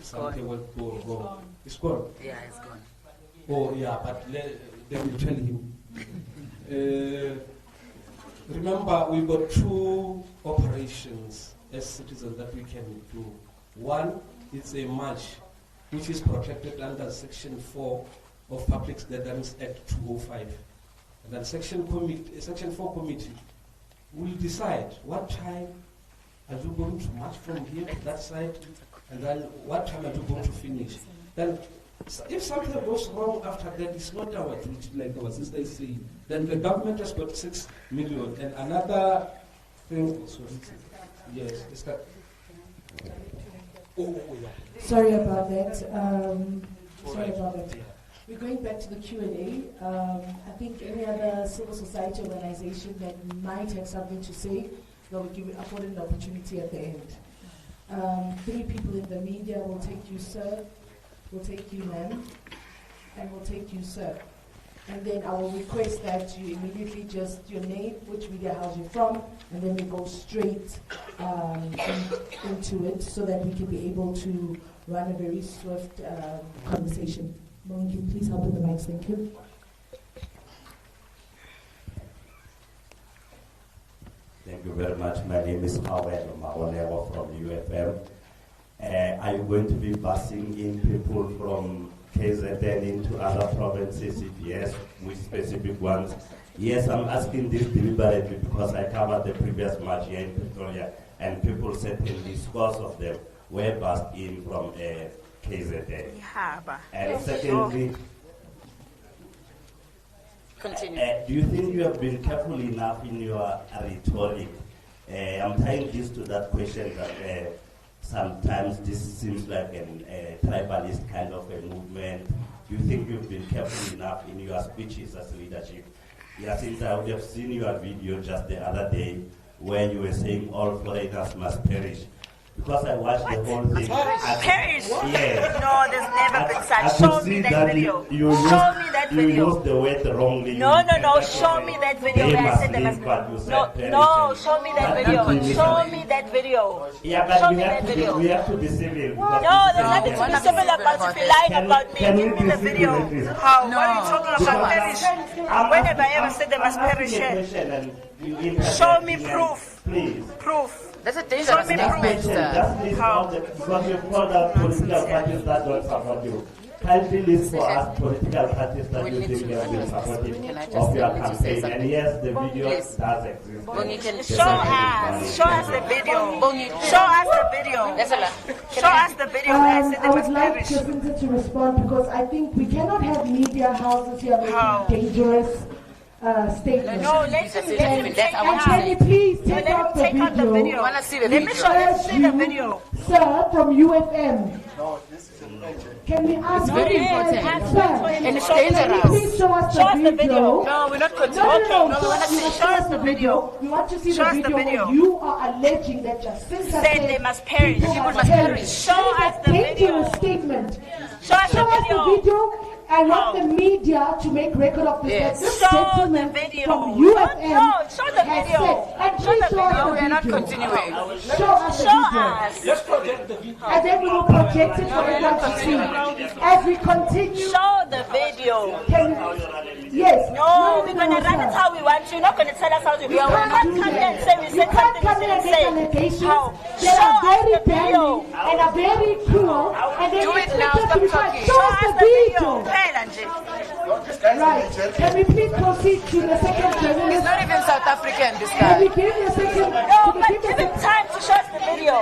something will go wrong? It's gone. Yeah, it's gone. Oh, yeah, but let me tell him. Remember, we've got two operations as citizens that we can do. One is a march, which is protected under Section 4 of Public Gatherings Act 2005. And then Section 4 committee will decide what time are you going to march from here to that side, And then what time are you going to finish? Then if something goes wrong after that, it's not our duty, like our sister is saying. Then the government has got 6 million. And another thing, yes, is that. Sorry about that. Sorry about that. We're going back to the Q&A. I think any other civil society organization that might have something to say, they'll be given an opportunity at the end. 3 people in the media will take you, sir, will take you, ma'am, and will take you, sir. And then I will request that you immediately just your name, which media house you're from, and then we go straight into it so that we can be able to run a very swift conversation. Can you please help with the mics? Thank you. Thank you very much. My name is 𝐼𝐿𝐫𝐿𝐫 from UFM. I'm going to be busing in people from KZN into other provinces, if yes, with specific ones. Yes, I'm asking this deliberately because I covered the previous march here in Pretoria, and people certainly, scores of them, were bussed in from KZN. And secondly, Continue. do you think you have been careful enough in your rhetoric? I'm tying this to that question that sometimes this seems like a tribalist kind of a movement. Do you think you've been careful enough in your speeches as leadership? Yes, since I would have seen your video just the other day where you were saying all foreigners must perish. Because I watched the whole thing. Perish? Yes. No, there's never been such. Show me that video. Show me that video. You used the word wrongly. No. Show me that video where I said they must. No. Show me that video. Show me that video. Yeah, but show me that video. We have to be civil. No, there's nothing to be civil about. If you're lying about me, give me the video. How? What are you talking about? Perish? When have I ever said they must perish here? Show me proof. Please. Proof. That's a dangerous statement, sir. How? Because you've called out political parties that don't support you. Kindly list for us political parties that you think have been supportive of your campaign. And yes, the video does exist. Show us the video. Show us the video. Show us the video where I said they I must would like perish. Jacinta to respond because I think we cannot have media houses here making dangerous statements. No, let him take And can you please take out the video? I want to see the Let me see the video. Sir, from UFM. Can we ask It's very you, important. Sir, And it's can you dangerous. please show us the video? No, we're not No, continuing. no, we want to see. Show us the video. We want to see Show the us the video video. where you are alleging that Jacinta Said they must perish. people must perish. Show us That the is a dangerous video. statement. Show us Show the us the video. video. I want the media to make record of this. Yes. That this Show gentleman the video. from UFM No, show the has video. said, and Show please the show us video. the No, we are not video. continuing. Show us the Show video. us. Let's project the video. And then we will project it for everyone to see. As we continue, Show the video. can yes. No, we're going to run it how we want to. You're not going to tell us how to do it. You can't come here and say we You said can't something come we here and didn't make say. allegations How? that Show are us very the video. damning and are very cruel. And then Do it now, expect us to be stop fine. talking. Show us the video. Hell, Angie. Right. Can we please proceed to the second He's journalist? not even South African, this Can we guy. give the second? No, can we but give give the him time to show us the video.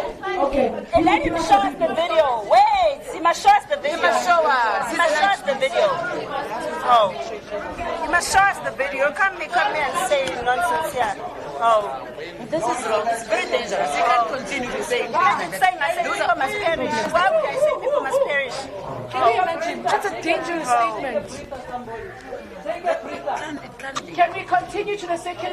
Okay. And let him show us the video. Wait, he must show us the video. He must show us. He must show us the video. Oh. He must show us the video. Come here and say nonsense here. Oh. This is wrong. It's very dangerous. You can't continue to say Why am I saying people must perish? Why would I say people must perish? Can you imagine? That's a dangerous statement. Can we continue to the second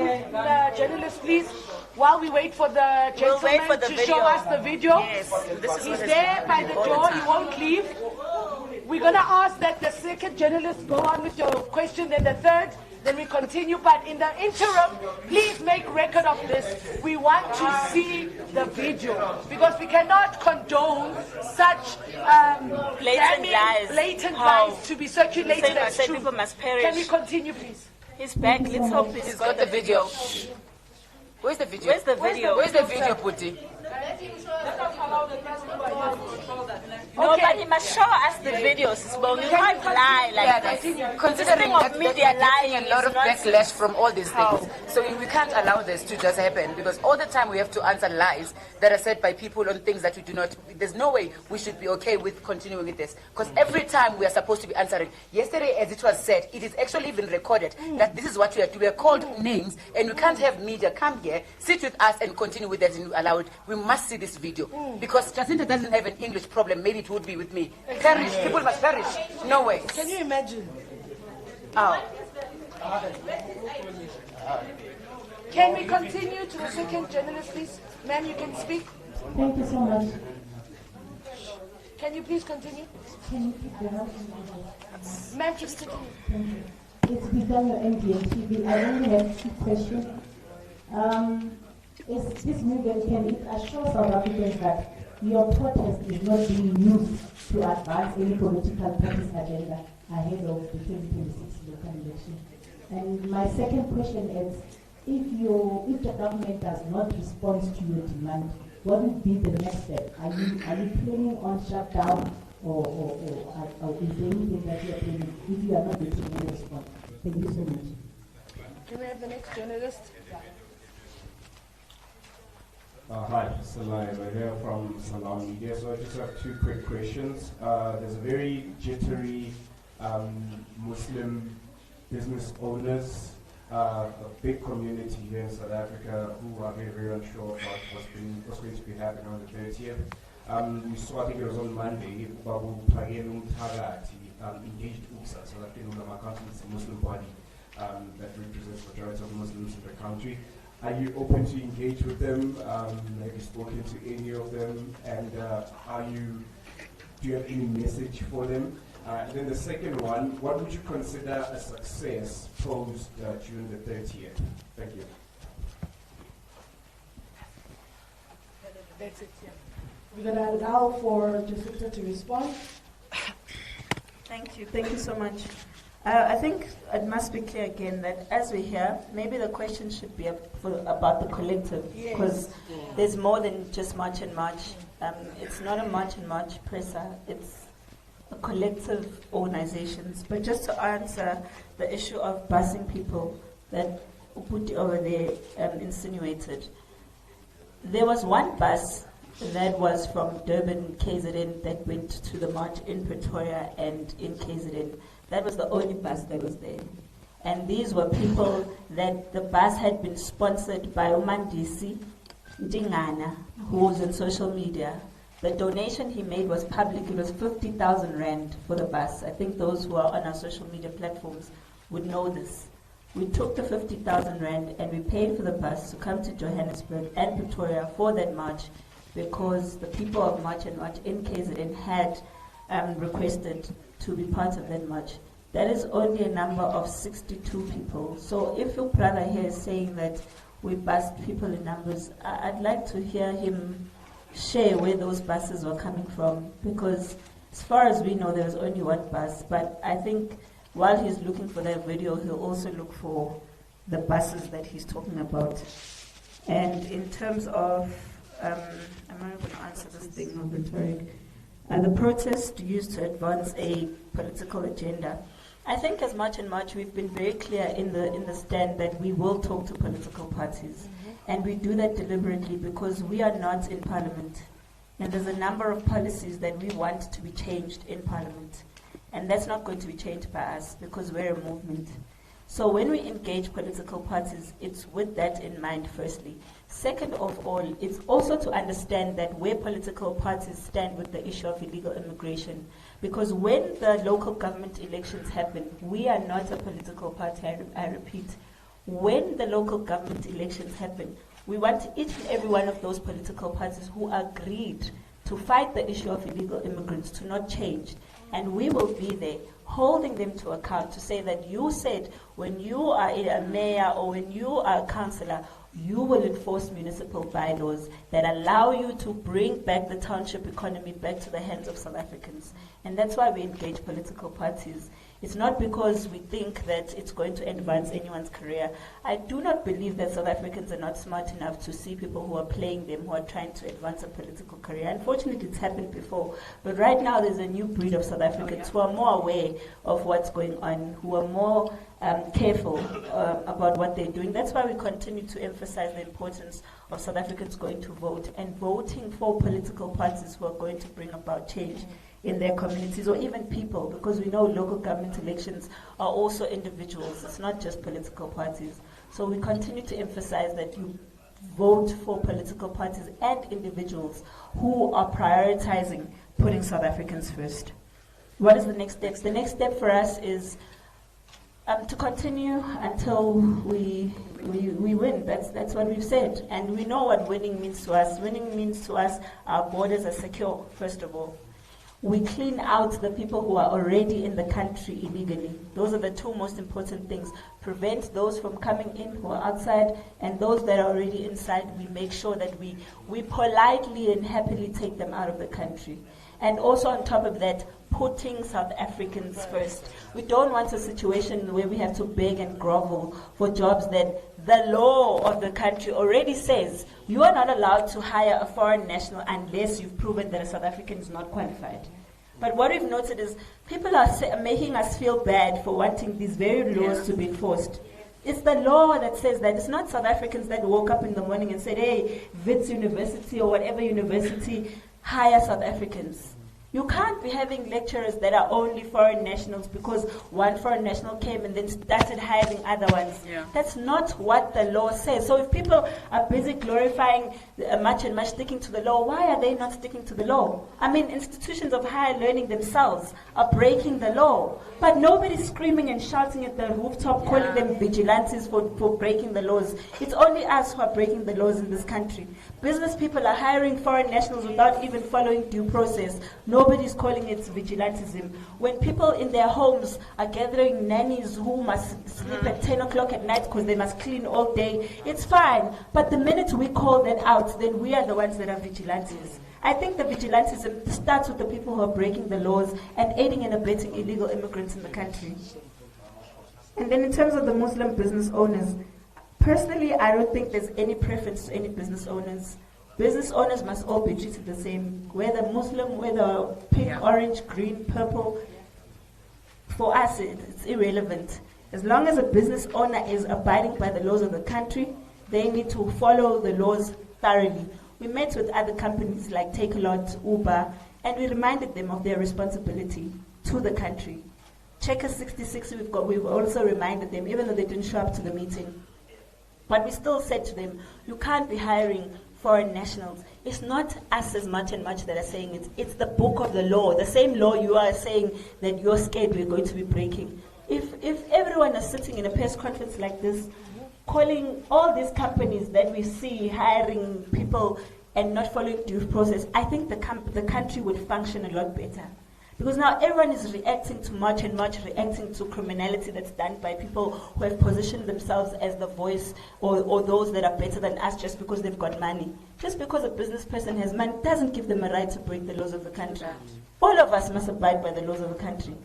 journalist, please? While we wait for the We'll wait gentleman for the to video. show us the video. Yes, this is He's what there by the door. He won't leave. We're going to ask that the second journalist go on with your question, then the third, then we continue. But in the interim, please make record of this. We want to see the video because we cannot condone such blatant lies to be circulated as Say truth. people must perish. Can we continue, please? He's back. Let's hope he's got the video. Where's the video? Where's the video? Where's the video, Puti? No, but he must show us the videos. You can't lie like that. Considering of media lying, a lot of backlash from all these things, so we can't allow this to just happen, because all the time we have to answer lies that are said by people on things that we do not. There's no way we should be okay with continuing with this, because every time we are supposed to be answering. Yesterday, as it was said, it is actually even recorded that this is what we are doing. We are called names, and we can't have media come here, sit with us, and continue with that and allow it. We must see this video, because Jacinta doesn't have an English problem. Maybe it would be with me. Perish. People must perish. No way. Can you imagine? Oh. Can we continue to the second journalist, please? Ma'am, you can speak. Thank you so much. Can you please continue? Can you keep the house? Ma'am, just continue. Thank you. It's Bidano MDNtv. I only have 2 questions. Is this movement, can it assure South Africans that your protest is not being used to advance any political party's agenda ahead of the 2026 local election? And my second question is, if the government does not respond to your demand, what would be the next step? Are you planning on shutdown, or is there anything that you are planning if you are not getting any response? Thank you so much. Can we have the next journalist? Hi, Salai. We're here from Salam Media. So I just have 2 quick questions. There's a very jittery Muslim business owners, a big community here in South Africa who are very, very unsure about what's going to be happening on the 30th. We saw, I think it was on Monday, Babu Pagelu Tagati engaged UCSA, South African Ulama Council. It's a Muslim body that represents the majority of Muslims in the country. Are you open to engage with them? Have you spoken to any of them? And do you have any message for them? And then the second one, what would you consider a success post June the 30th? Thank you. That's it, yeah. We're going to allow for Jacinta to respond. Thank you so much. I think it must be clear again that as we hear, maybe the question should be about the collective, because there's more than just March and March. It's not a March and March presser, it's a collective organizations. But just to answer the issue of busing people that Uputi over there insinuated, there was one bus that was from Durban, KZN, that went to the march in Pretoria and in KZN. That was the only bus that was there. And these were people that the bus had been sponsored by Umandisi Ndingana, who was on social media. The donation he made was public. It was 50,000 rand for the bus. I think those who are on our social media platforms would know this. We took the 50,000 rand and we paid for the bus to come to Johannesburg and Pretoria for that march, because the people of March and March in KZN had requested to be part of that march. That is only a number of 62 people. So if your brother here is saying that we bust people in numbers, I'd like to hear him share where those buses were coming from, because as far as we know, there was only one bus. But I think while he's looking for that video, he'll also look for the buses that he's talking about. And in terms of, I'm not going to answer this thing of rhetoric. The protest used to advance a political agenda. I think as March and March, we've been very clear in the stand that we will talk to political parties. And we do that deliberately because we are not in Parliament. And there's a number of policies that we want to be changed in Parliament. And that's not going to be changed by us because we're a movement. So when we engage political parties, it's with that in mind, firstly. Second of all, it's also to understand that where political parties stand with the issue of illegal immigration. Because when the local government elections happen, we are not a political party, I repeat. When the local government elections happen, we want each and every one of those political parties who agreed to fight the issue of illegal immigrants to not change. And we will be there holding them to account to say that you said when you are a mayor or when you are a councillor, you will enforce municipal bylaws that allow you to bring back the township economy back to the hands of South Africans. And that's why we engage political parties It's not because we think that it's going to advance anyone's career. I do not believe that South Africans are not smart enough to see people who are playing them, who are trying to advance a political career. Unfortunately, it's happened before. But right now, there's a new breed of South Africans who are more aware of what's going on, who are more careful about what they're doing. That's why we continue to emphasize the importance of South Africans going to vote and voting for political parties who are going to bring about change in their communities, or even people, because we know local government elections are also individuals. It's not just political parties. So we continue to emphasize that you vote for political parties and individuals who are prioritizing putting South Africans first. What is the next step? The next step for us is to continue until we win. That's what we've said. And we know what winning means to us. Winning means to us our borders are secure, first of all. We clean out the people who are already in the country illegally. Those are the two most important things. Prevent those from coming in who are outside, and those that are already inside, we make sure that we politely and happily take them out of the country. And also on top of that, putting South Africans first. We don't want a situation where we have to beg and grovel for jobs that the law of the country already says you are not allowed to hire a foreign national unless you've proven that a South African is not qualified. But what we've noted is people are making us feel bad for wanting these very laws to be enforced. It's the law that says that. It's not South Africans that woke up in the morning and said, hey, Wits University or whatever university, hire South Africans. You can't be having lecturers that are only foreign nationals because one foreign national came and then started hiring other ones. Yeah. That's not what the law says. So if people are busy glorifying much and much sticking to the law, why are they not sticking to the law? I mean, institutions of higher learning themselves are breaking the law. But nobody's screaming and shouting at the rooftop, calling them vigilantes for breaking the laws. It's only us who are breaking the laws in this country. Business people are hiring foreign nationals without even following due process. Nobody's calling it vigilantism. When people in their homes are gathering nannies who must sleep at 10 o'clock at night because they must clean all day, it's fine. But the minute we call that out, then we are the ones that are vigilantes. I think the vigilantism starts with the people who are breaking the laws and aiding and abetting illegal immigrants in the country. And then in terms of the Muslim business owners, personally, I don't think there's any preference to any business owners. Business owners must all be treated the same, whether Muslim, whether pink, orange, green, purple. For us, it's irrelevant. As long as a business owner is abiding by the laws of the country, they need to follow the laws thoroughly. We met with other companies like Takealot, Uber, and we reminded them of their responsibility to the country. Checker 66, we've also reminded them, even though they didn't show up to the meeting. But we still said to them, you can't be hiring foreign nationals. It's not us as much and much that are saying it. It's the book of the law, the same law you are saying that you're scared we're going to be breaking. If everyone is sitting in a press conference like this, calling all these companies that we see hiring people and not following due process, I think the country would function a lot better. Because now everyone is reacting to much and much, reacting to criminality that's done by people who have positioned themselves as the voice or those that are better than us just because they've got money. Just because a business person has money doesn't give them a right to break the laws of the country. All of us must abide by the laws of the country.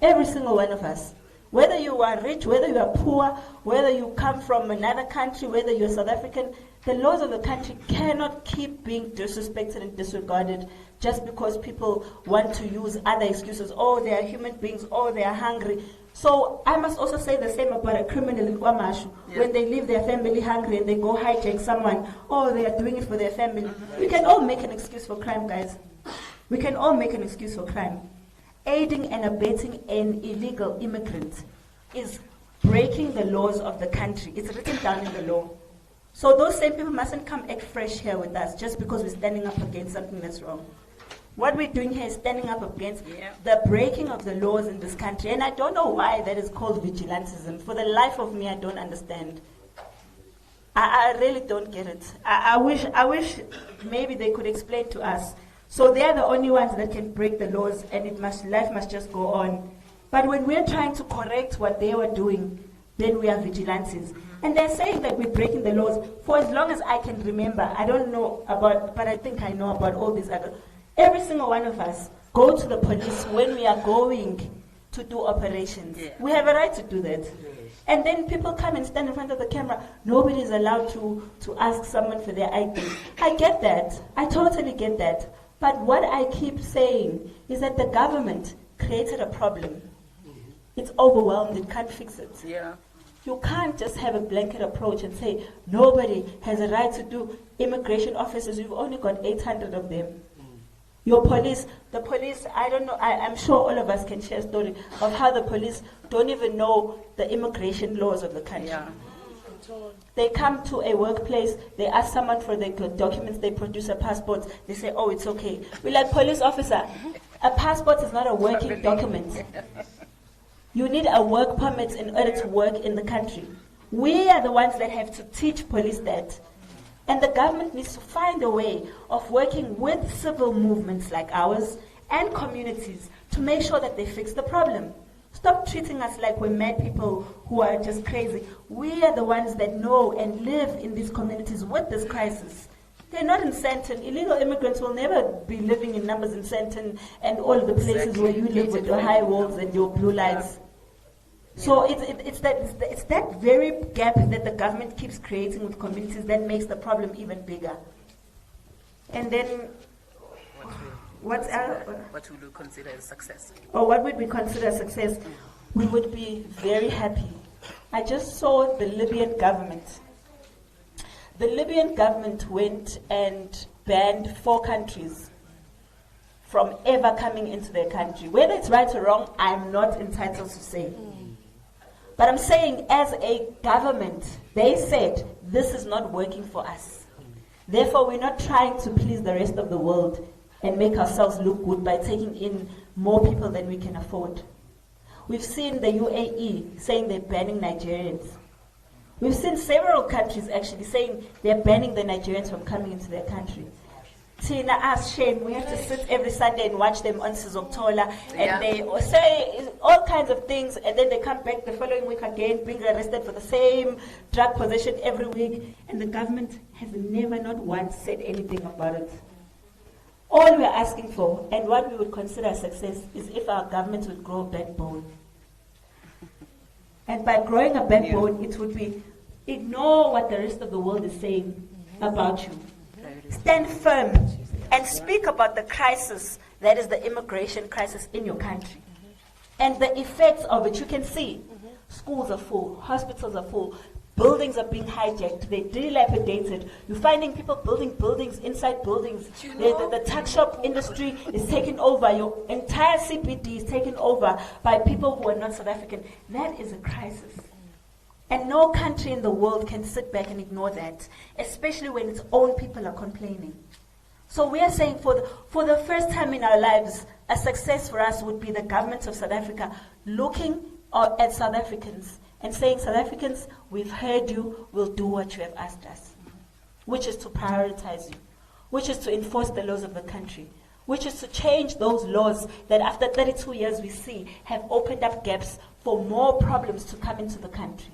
Every single one of us. Whether you are rich, whether you are poor, whether you come from another country, whether you're South African, the laws of the country cannot keep being disrespected and disregarded just because people want to use other excuses. Oh, they are human beings. Oh, they are hungry. So I must also say the same about a criminal in KwaMashu. When they leave their family hungry and they go hijack someone, oh, they are doing it for their family. We can all make an excuse for crime, guys. We can all make an excuse for crime. Aiding and abetting an illegal immigrant is breaking the laws of the country. It's written down in the law. So those same people mustn't come act fresh here with us just because we're standing up against something that's wrong. What we're doing here is standing up against the breaking of the laws in this country. And I don't know why that is called vigilantism. For the life of me, I don't understand. I really don't get it. I wish maybe they could explain to us. So they are the only ones that can break the laws, and life must just go on. But when we're trying to correct what they were doing, then we are vigilantes. And they're saying that we're breaking the laws for as long as I can remember. I don't know about, but I think I know about all these other. Every single one of us go to the police when we are going to do operations. We have a right to do that. And then people come and stand in front of the camera. Nobody is allowed to ask someone for their ID. I get that. I totally get that. But what I keep saying is that the government created a problem. It's overwhelmed. It can't fix it. You can't just have a blanket approach and say, nobody has a right to do immigration officers. We've only got 800 of them. Your police, the police, I don't know, I'm sure all of us can share a story of how the police don't even know the immigration laws of the country. They come to a workplace, they ask someone for their documents, they produce a passport, they say, oh, it's okay. We're like, police officer, a passport is not a working document. You need a work permit in order to work in the country. We are the ones that have to teach police that. And the government needs to find a way of working with civil movements like ours and communities to make sure that they fix the problem. Stop treating us like we're mad people who are just crazy. We are the ones that know and live in these communities with this crisis. They're not in Sandton. Illegal immigrants will never be living in numbers in Sandton and all the places where you live with your high walls and your blue lights. So it's that very gap that the government keeps creating with communities that makes the problem even bigger. And then, what would you consider a success? Or what would we consider a success? We would be very happy. I just saw the Libyan government. The Libyan government went and banned 4 countries from ever coming into their country. Whether it's right or wrong, I'm not entitled to say. But I'm saying, as a government, they said, this is not working for us. Therefore, we're not trying to please the rest of the world and make ourselves look good by taking in more people than we can afford. We've seen the UAE saying they're banning Nigerians. We've seen several countries actually saying they're banning the Nigerians from coming into their country. Tina asked shame, we have to sit every Sunday and watch them on 𝐼𝐶𝐵𝐿𝐿, and they say all kinds of things, and then they come back the following week again, being arrested for the same drug possession every week, and the government has never, not once, said anything about it. All we're asking for, and what we would consider a success, is if our government would grow a backbone. And by growing a backbone, it would be ignore what the rest of the world is saying about you. Stand firm and speak about the crisis that is the immigration crisis in your country. And the effects of it, you can see. Schools are full, hospitals are full, buildings are being hijacked, they're dilapidated. You're finding people building buildings inside buildings. The tuck shop industry is taken over. Your entire CBD is taken over by people who are not South African. That is a crisis. And no country in the world can sit back and ignore that, especially when its own people are complaining. So we are saying for the first time in our lives, a success for us would be the government of South Africa looking at South Africans and saying, South Africans, we've heard you, we'll do what you have asked us, which is to prioritize you, which is to enforce the laws of the country, which is to change those laws that after 32 years we see have opened up gaps for more problems to come into the country.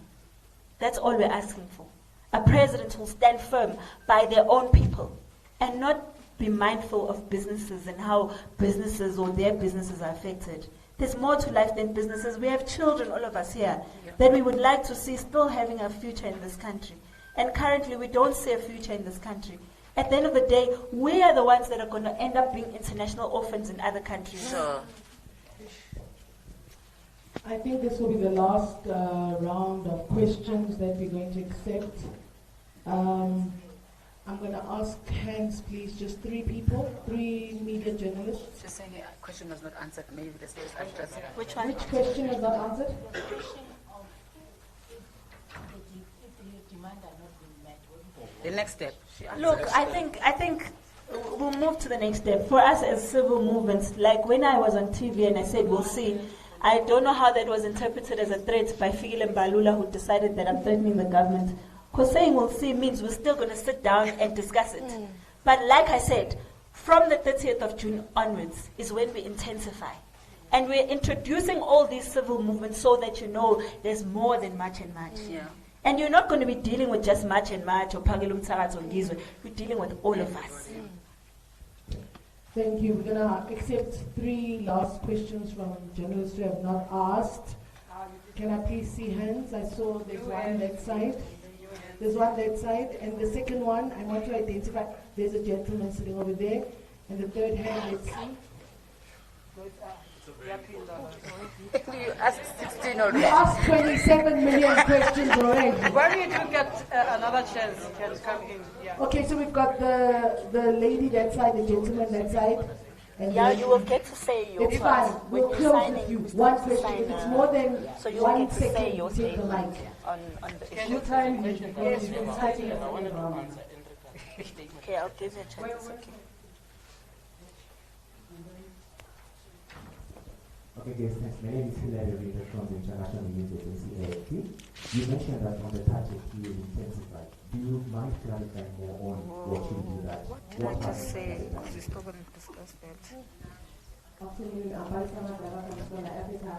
That's all we're asking for. A president who will stand firm by their own people and not be mindful of businesses and how businesses or their businesses are affected. There's more to life than businesses. We have children, all of us here, that we would like to see still having a future in this country. And currently we don't see a future in this country. At the end of the day, we are the ones that are going to end up being international orphans in other countries. Sure. I think this will be the last round of questions that we're going to accept. I'm going to ask hands, please, just 3 people, 3 media journalists. Just saying a question was not answered. Maybe the state actors. Which one? Which question was not answered? The next step. Look, I think we'll move to the next step. For us as civil movements, like when I was on TV and I said we'll see, I don't know how that was interpreted as a threat by 𝐸𝐵𝐿𝐿 Mbalula, who decided that I'm threatening the government. Because saying we'll see means we're still going to sit down and discuss it. But like I said, from the 30th of June onwards is when we intensify. And we're introducing all these civil movements so that you know there's more than March and March. Yeah. And you're not going to be dealing with just March and March or 𝐸𝐵𝐿𝐿 or 𝐬𝐮𝐬𝐜𝐫𝐿𝐿 or 𝐬𝐿𝐿. We're dealing with all of us. Thank you. We're going to accept 3 last questions from journalists who have not asked. Can I please see hands? I saw there's one that side. There's one that side. And the second one, I want to identify, there's a gentleman sitting over there. And the third hand, let's see. You asked 16 already. You asked 27 million questions already. When you do get another chance, you can come in. Yeah. Okay, so we've got the lady that side, the gentleman that side. And Yeah, you will get to say your it's fine. We'll close with you. One question. If it's more than so you 1 get to say second, your you take the statement mic. on the Can issue. you time me? Yes, you can start in Okay, I'll give you a chance. Okay. Okay, guys, thanks. My name is Hilary Reader from the International News Agency, AFP. You mentioned that on the 30th you will intensify. Do you mind clarifying more on what you do that? What did I just say? Because we're still going to discuss that. Afternoon, I'm Barisama Dava from Africa.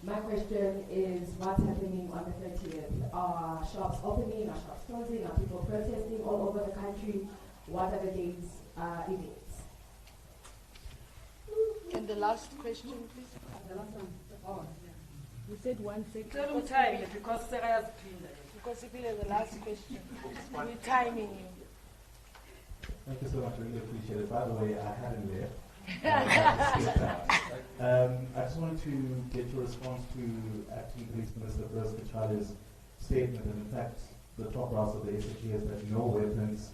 My question is what's happening on the 30th? Are shops opening? Are shops closing? Are people protesting all over the country? What are the dates, events? And the last question, please. The last one. Oh, you said 1 second. Seven time because Sarah has because it is the last question. We're timing you. Thank you so much. I really appreciate it. By the way, I hadn't left. I just wanted to get your response to Acting Police Minister Protea Hotel's statement, and in fact, the top brass of the SAG is that no weapons,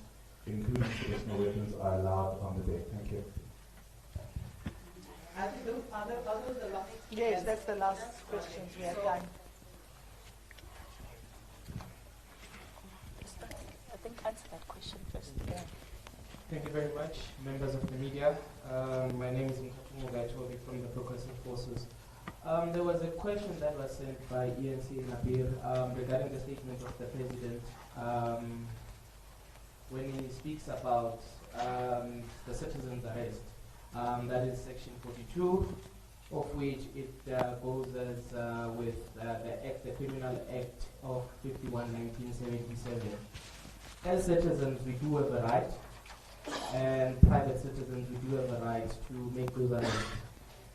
including traditional weapons, are allowed on the deck. Thank you. I think those are the last. Yes, that's the last questions we have time. I think answer that question first. Yeah. Thank you very much, members of the media. My name is 𝐦𝐮𝐬𝐜𝐫𝐢𝐛𝐬𝐜 from the Progressive Forces. There was a question that was sent by 𝐸𝐿 regarding the statement of the President when he speaks about the citizen's arrest. That is Section 42, of which it goes as with the Criminal Act of 51/1977. As citizens, we do have a right, and private citizens, we do have a right to make those arrests.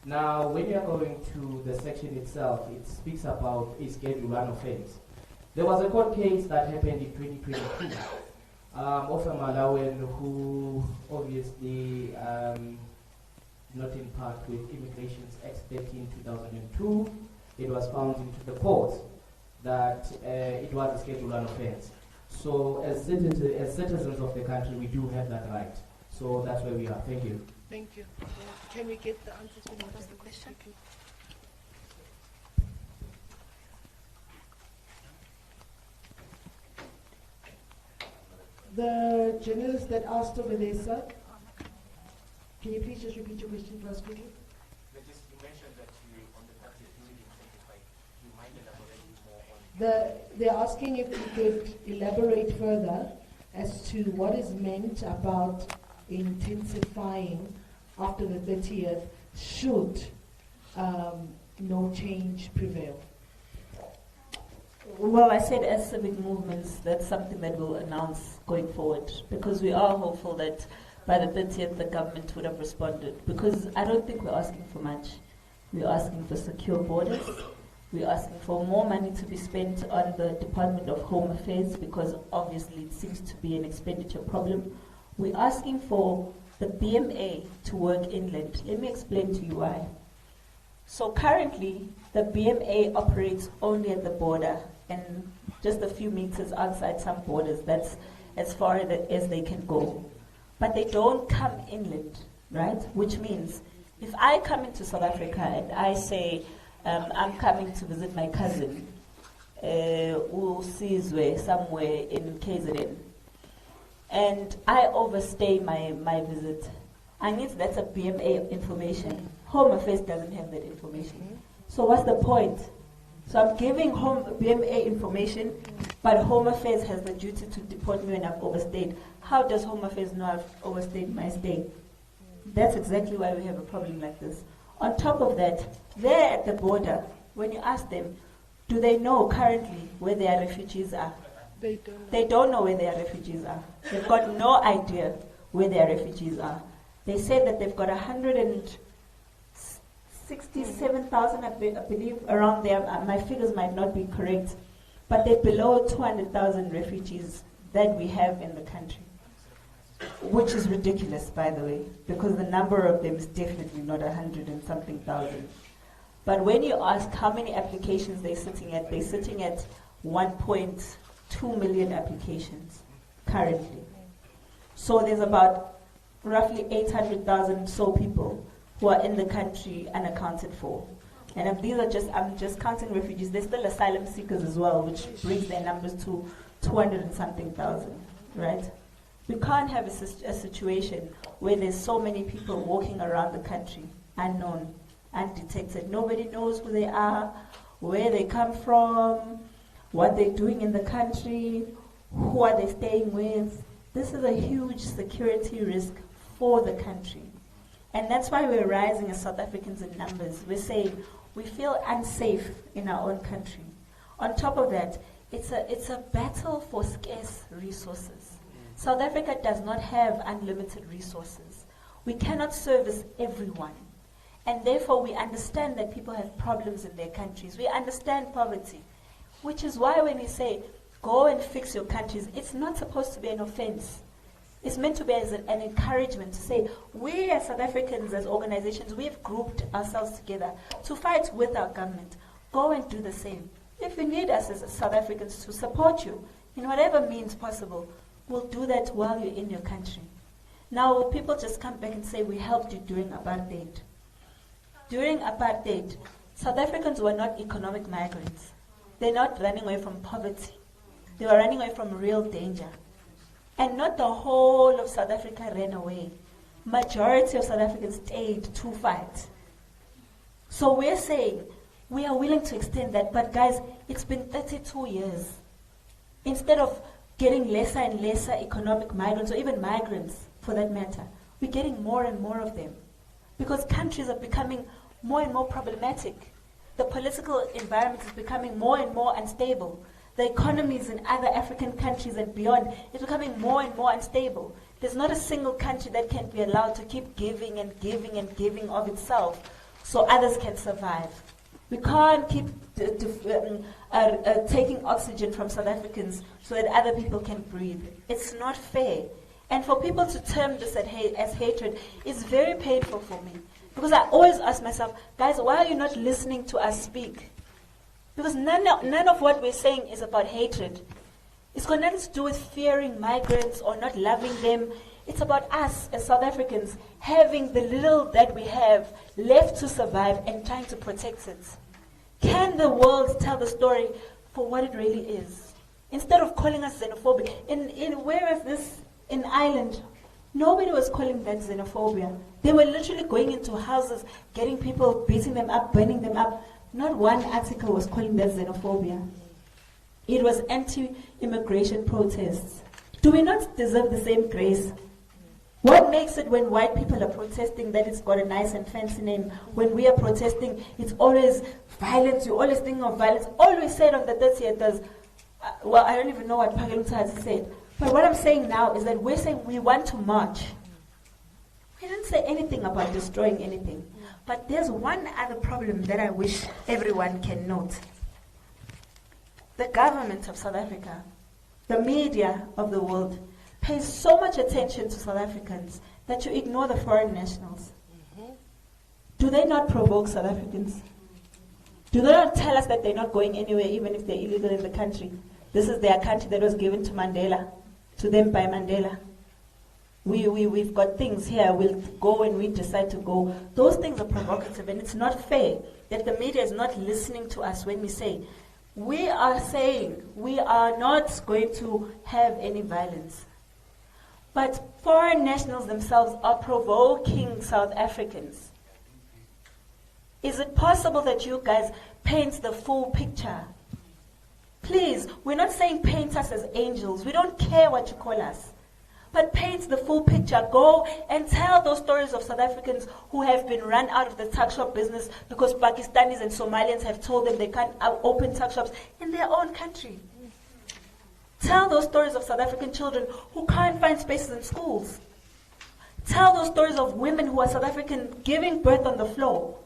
Now, when you are going to the section itself, it speaks about a Schedule 1 offense. There was a court case that happened in 2022 of a Malawian who obviously not in part with Immigrations Act 13/2002, it was found into the court that it was a Schedule 1 offense. So as citizens of the country, we do have that right. So that's where we are. Thank you. Thank you. Can we get the answers? What was the question? The journalist that asked over there, sir, can you please just repeat your question for us quickly? You mentioned that you, on the 30th, you will intensify. You might elaborate more on They're asking if you could elaborate further as to what is meant about intensifying after the 30th should no change prevail. Well, I said as civic movements, that's something that we'll announce going forward, because we are hopeful that by the 30th the government would have responded, because I don't think we're asking for much. We're asking for secure borders. We're asking for more money to be spent on the Department of Home Affairs, because obviously it seems to be an expenditure problem. We're asking for the BMA to work inland. Let me explain to you why. So currently, the BMA operates only at the border and just a few meters outside some borders. That's as far as they can go. But they don't come inland, right? Which means if I come into South Africa and I say, I'm coming to visit my cousin, 𝐼𝐨𝐫𝐿𝐫 somewhere in 𝐾ZN, and I overstay my visit, I need that's a BMA information. Home Affairs doesn't have that information. So what's the point? So I'm giving Home BMA information, but Home Affairs has the duty to deport me when I've overstayed. How does Home Affairs know I've overstayed my stay? That's exactly why we have a problem like this. On top of that, there at the border, when you ask them, do they know currently where their refugees are? They don't know. They don't know where their refugees are. They've got no idea where their refugees are. They said that they've got 167,000, I believe, around there. My figures might not be correct, but they're below 200,000 refugees that we have in the country, which is ridiculous, by the way, because the number of them is definitely not 100 and something thousand. But when you ask how many applications they're sitting at 1.2 million applications currently. So there's about roughly 800,000 so people who are in the country unaccounted for. And if these are I'm just counting refugees. There's still asylum seekers as well, which brings their numbers to 200 and something thousand, right? We can't have a situation where there's so many people walking around the country unknown, undetected. Nobody knows who they are, where they come from, what they're doing in the country, who are they staying with. This is a huge security risk for the country. And that's why we're rising as South Africans in numbers. We're saying we feel unsafe in our own country. On top of that, it's a battle for scarce resources. South Africa does not have unlimited resources. We cannot service everyone. And therefore, we understand that people have problems in their countries. We understand poverty, which is why when we say, go and fix your countries, it's not supposed to be an offense. It's meant to be as an encouragement to say, we as South Africans, as organizations, we've grouped ourselves together to fight with our government. Go and do the same. If you need us as South Africans to support you in whatever means possible, we'll do that while you're in your country. Now, will people just come back and say, we helped you during apartheid? During apartheid, South Africans were not economic migrants. They're not running away from poverty. They were running away from real danger. And not the whole of South Africa ran away. Majority of South Africans stayed to fight. So we're saying we are willing to extend that, but guys, it's been 32 years. Instead of getting lesser and lesser economic migrants, or even migrants for that matter, we're getting more and more of them. Because countries are becoming more and more problematic. The political environment is becoming more and more unstable. The economies in other African countries and beyond is becoming more and more unstable. There's not a single country that can be allowed to keep giving and giving and giving of itself so others can survive. We can't keep taking oxygen from South Africans so that other people can breathe. It's not fair. And for people to term this as hatred is very painful for me. Because I always ask myself, guys, why are you not listening to us speak? Because none of what we're saying is about hatred. It's got nothing to do with fearing migrants or not loving them. It's about us as South Africans having the little that we have left to survive and trying to protect it. Can the world tell the story for what it really is? Instead of calling us xenophobic. Where is this? In Ireland, nobody was calling that xenophobia. They were literally going into houses, getting people, beating them up, burning them up. Not one article was calling that xenophobia. It was anti-immigration protests. Do we not deserve the same grace? What makes it when white people are protesting that it's got a nice and fancy name? When we are protesting, it's always violence. You always think of violence. All we said on the 30th was, well, I don't even know what Pageluthazi said. But what I'm saying now is that we're saying we want to march. We didn't say anything about destroying anything. But there's one other problem that I wish everyone can note. The government of South Africa, the media of the world, pays so much attention to South Africans that you ignore the foreign nationals. Do they not provoke South Africans? Do they not tell us that they're not going anywhere even if they're illegal in the country? This is their country that was given to Mandela, to them by Mandela. We've got things here, we'll go when we decide to go. Those things are provocative, and it's not fair that the media is not listening to us when we say, we are saying we are not going to have any violence. But foreign nationals themselves are provoking South Africans. Is it possible that you guys paint the full picture? Please, we're not saying paint us as angels. We don't care what you call us. But paint the full picture. Go and tell those stories of South Africans who have been run out of the tuck shop business because Pakistanis and Somalians have told them they can't open tuck shops in their own country. Tell those stories of South African children who can't find spaces in schools. Tell those stories of women who are South African giving birth on the floor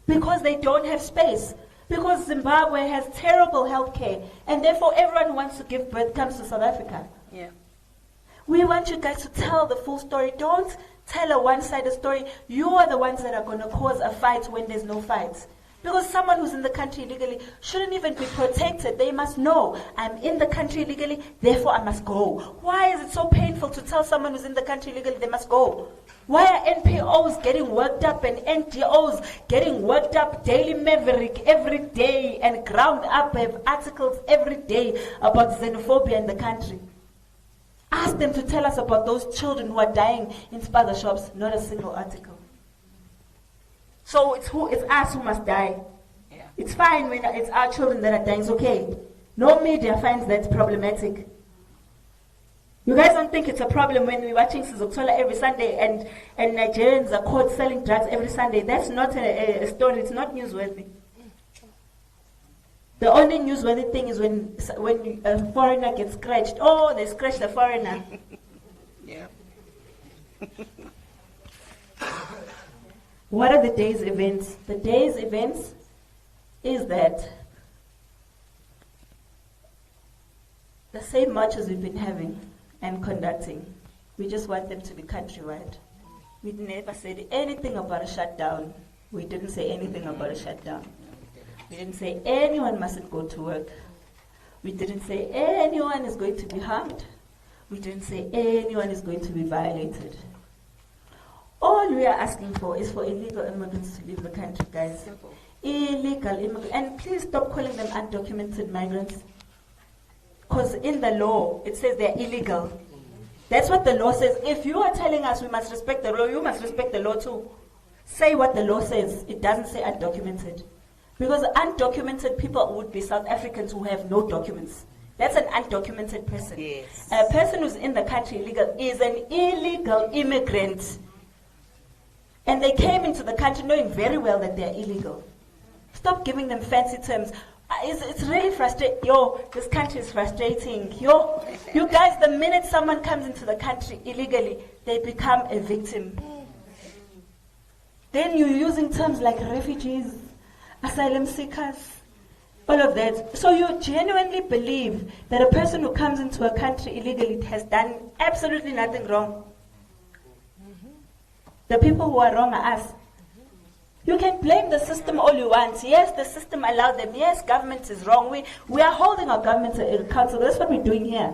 because they don't have space. Because Zimbabwe has terrible health care, and therefore everyone who wants to give birth comes to South Africa. Yeah. We want you guys to tell the full story. Don't tell a one-sided story. You are the ones that are going to cause a fight when there's no fights. Because someone who's in the country illegally shouldn't even be protected. They must know, I'm in the country illegally, therefore I must go. Why is it so painful to tell someone who's in the country illegally they must go? Why are NPOs getting worked up and NGOs getting worked up? Daily Maverick every day and Ground Up have articles every day about xenophobia in the country. Ask them to tell us about those children who are dying in spaza shops, not a single article. So it's us who must die. Yeah. It's fine when it's our children that are dying, it's okay. No media finds that problematic. You guys don't think it's a problem when we're watching 𝐼𝐶𝐬𝐿𝐾 every Sunday and Nigerians are caught selling drugs every Sunday? That's not a story, it's not newsworthy. The only newsworthy thing is when a foreigner gets scratched. Oh, they scratched the foreigner. Yeah. What are the day's events? The day's events is that the same marches we've been having and conducting, we just want them to be countrywide. We never said anything about a shutdown. We didn't say anything about a shutdown. We didn't say anyone mustn't go to work. We didn't say anyone is going to be harmed. We didn't say anyone is going to be violated. All we are asking for is for illegal immigrants to leave the country, guys. Simple. Illegal immigrants. And please stop calling them undocumented migrants. Because in the law, it says they're illegal. That's what the law says. If you are telling us we must respect the law, you must respect the law too. Say what the law says. It doesn't say undocumented. Because undocumented people would be South Africans who have no documents. That's an undocumented person. Yes. A person who's in the country illegal is an illegal immigrant. And they came into the country knowing very well that they're illegal. Stop giving them fancy terms. It's really frustrating. Yo, this country is frustrating. Yo, you guys, the minute someone comes into the country illegally, they become a victim. Then you're using terms like refugees, asylum seekers, all of that. So you genuinely believe that a person who comes into a country illegally has done absolutely nothing wrong. The people who are wrong are us. You can blame the system all you want. Yes, the system allowed them. Yes, government is wrong. We are holding our government accountable. That's what we're doing here.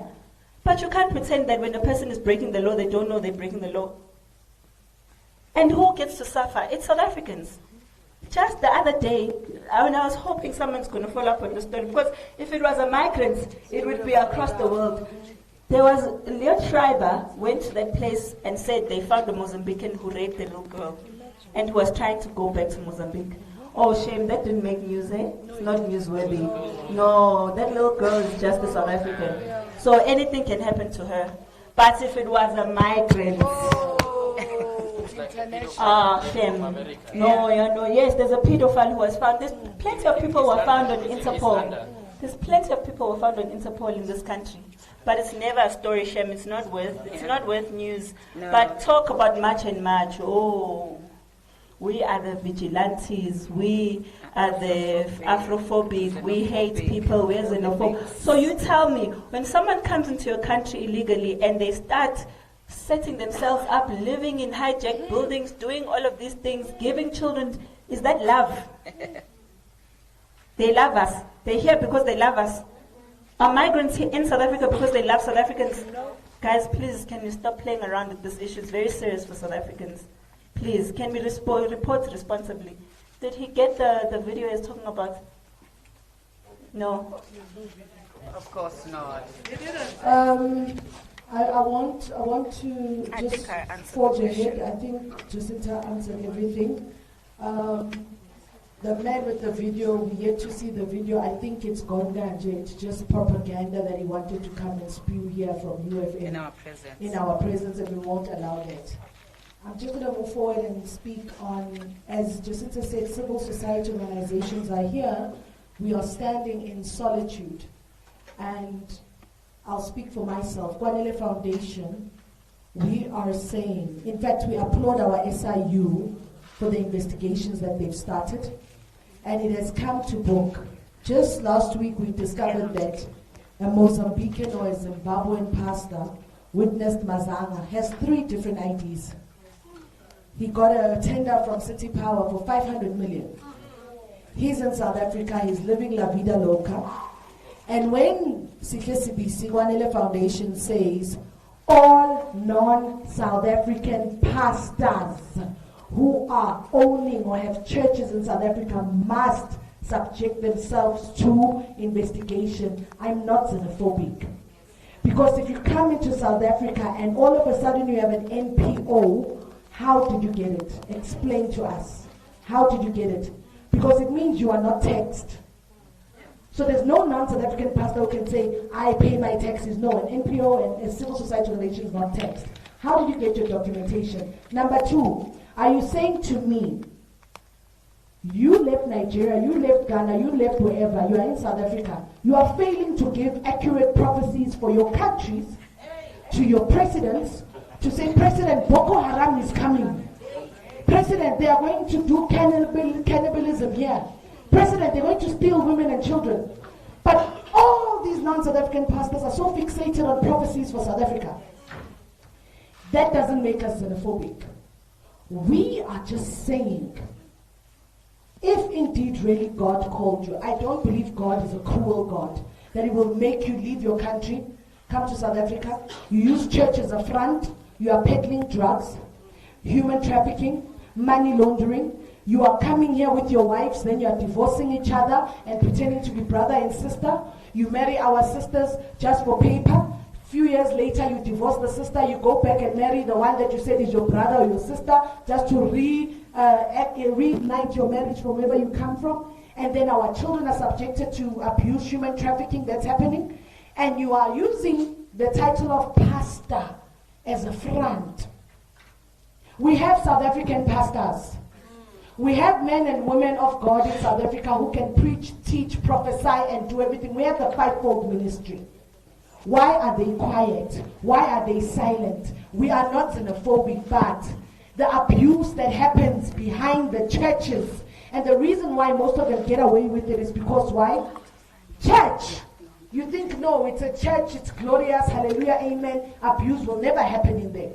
But you can't pretend that when a person is breaking the law, they don't know they're breaking the law. And who gets to suffer? It's South Africans. Just the other day, I was hoping someone's going to follow up on the story, because if it was a migrant, it would be across the world. There was, Leo Schreiber went to that place and said they found a Mozambican who raped a little girl and who was trying to go back to Mozambique. Oh, shame, that didn't make news, eh? It's not newsworthy. No, that little girl is just a South African. So anything can happen to her. But if it was a migrant, shame. No, yes, there's a pedophile who was found. There's plenty of people who were found on Interpol. There's plenty of people who were found on Interpol in this country. But it's never a story, Shem. It's not worth news. No. But talk about march and march. Oh, we are the vigilantes. We are the Afrophobic. We hate people. We're xenophobic. So you tell me, when someone comes into your country illegally and they start setting themselves up, living in hijacked buildings, doing all of these things, giving children, is that love? They love us. They're here because they love us. Are migrants here in South Africa because they love South Africans? Guys, please, can we stop playing around with this issue? It's very serious for South Africans. Please, can we report responsibly? Did he get the video he's talking about? No. Of course not. I want to just forge ahead. I think Jacinta answered everything. The man with the video, we yet to see the video. I think it's 𝐾𝐭. It's just propaganda that he wanted to come and spew here from UFM. In our presence. In our presence, and we won't allow that. I'm just going to move forward and speak on, as Jacinta said, civil society organizations are here. We are standing in solitude. And I'll speak for myself. Kwanele Foundation we are saying, in fact, we applaud our SIU for the investigations that they've started, and it has come to book. Just last week, we discovered that a Mozambican or a Zimbabwean pastor witnessed Mazanga, has 3 different IDs. He got a tender from City Power for 500 million. He's in South Africa, he's living La Vida Loca. And when 𝐃𝐨𝐽𝐵𝐶 Foundation says all non-South African pastors who are owning or have churches in South Africa must subject themselves to investigation, I'm not xenophobic. Because if you come into South Africa and all of a sudden you have an NPO, how did you get it? Explain to us. How did you get it? Because it means you are not taxed. So there's no non-South African pastor who can say, I pay my taxes. No, an NPO and a civil society organization is not taxed. How did you get your documentation? Number 2, are you saying to me, you left Nigeria, you left Ghana, you left wherever, you are in South Africa, you are failing to give accurate prophecies for your countries to your presidents, to say, President, Boko Haram is coming. President, they are going to do cannibalism here. President, they're going to steal women and children. But all these non-South African pastors are so fixated on prophecies for South Africa. That doesn't make us xenophobic. We are just saying, if indeed really God called you, I don't believe God is a cruel God, that he will make you leave your country, come to South Africa, you use church as a front, you are peddling drugs, human trafficking, money laundering, you are coming here with your wives, then you are divorcing each other and pretending to be brother and sister, you marry our sisters just for paper, few years later you divorce the sister, you go back and marry the one that you said is your brother or your sister, just to reignite your marriage from wherever you come from, and then our children are subjected to abuse, human trafficking that's happening, and you are using the title of pastor as a front. We have South African pastors. We have men and women of God in South Africa who can preach, teach, prophesy, and do everything. We have the fivefold ministry. Why are they quiet? Why are they silent? We are not xenophobic, but the abuse that happens behind the churches, and the reason why most of them get away with it is because why? Church. You think, no, it's a church, it's glorious, hallelujah, amen. Abuse will never happen in there.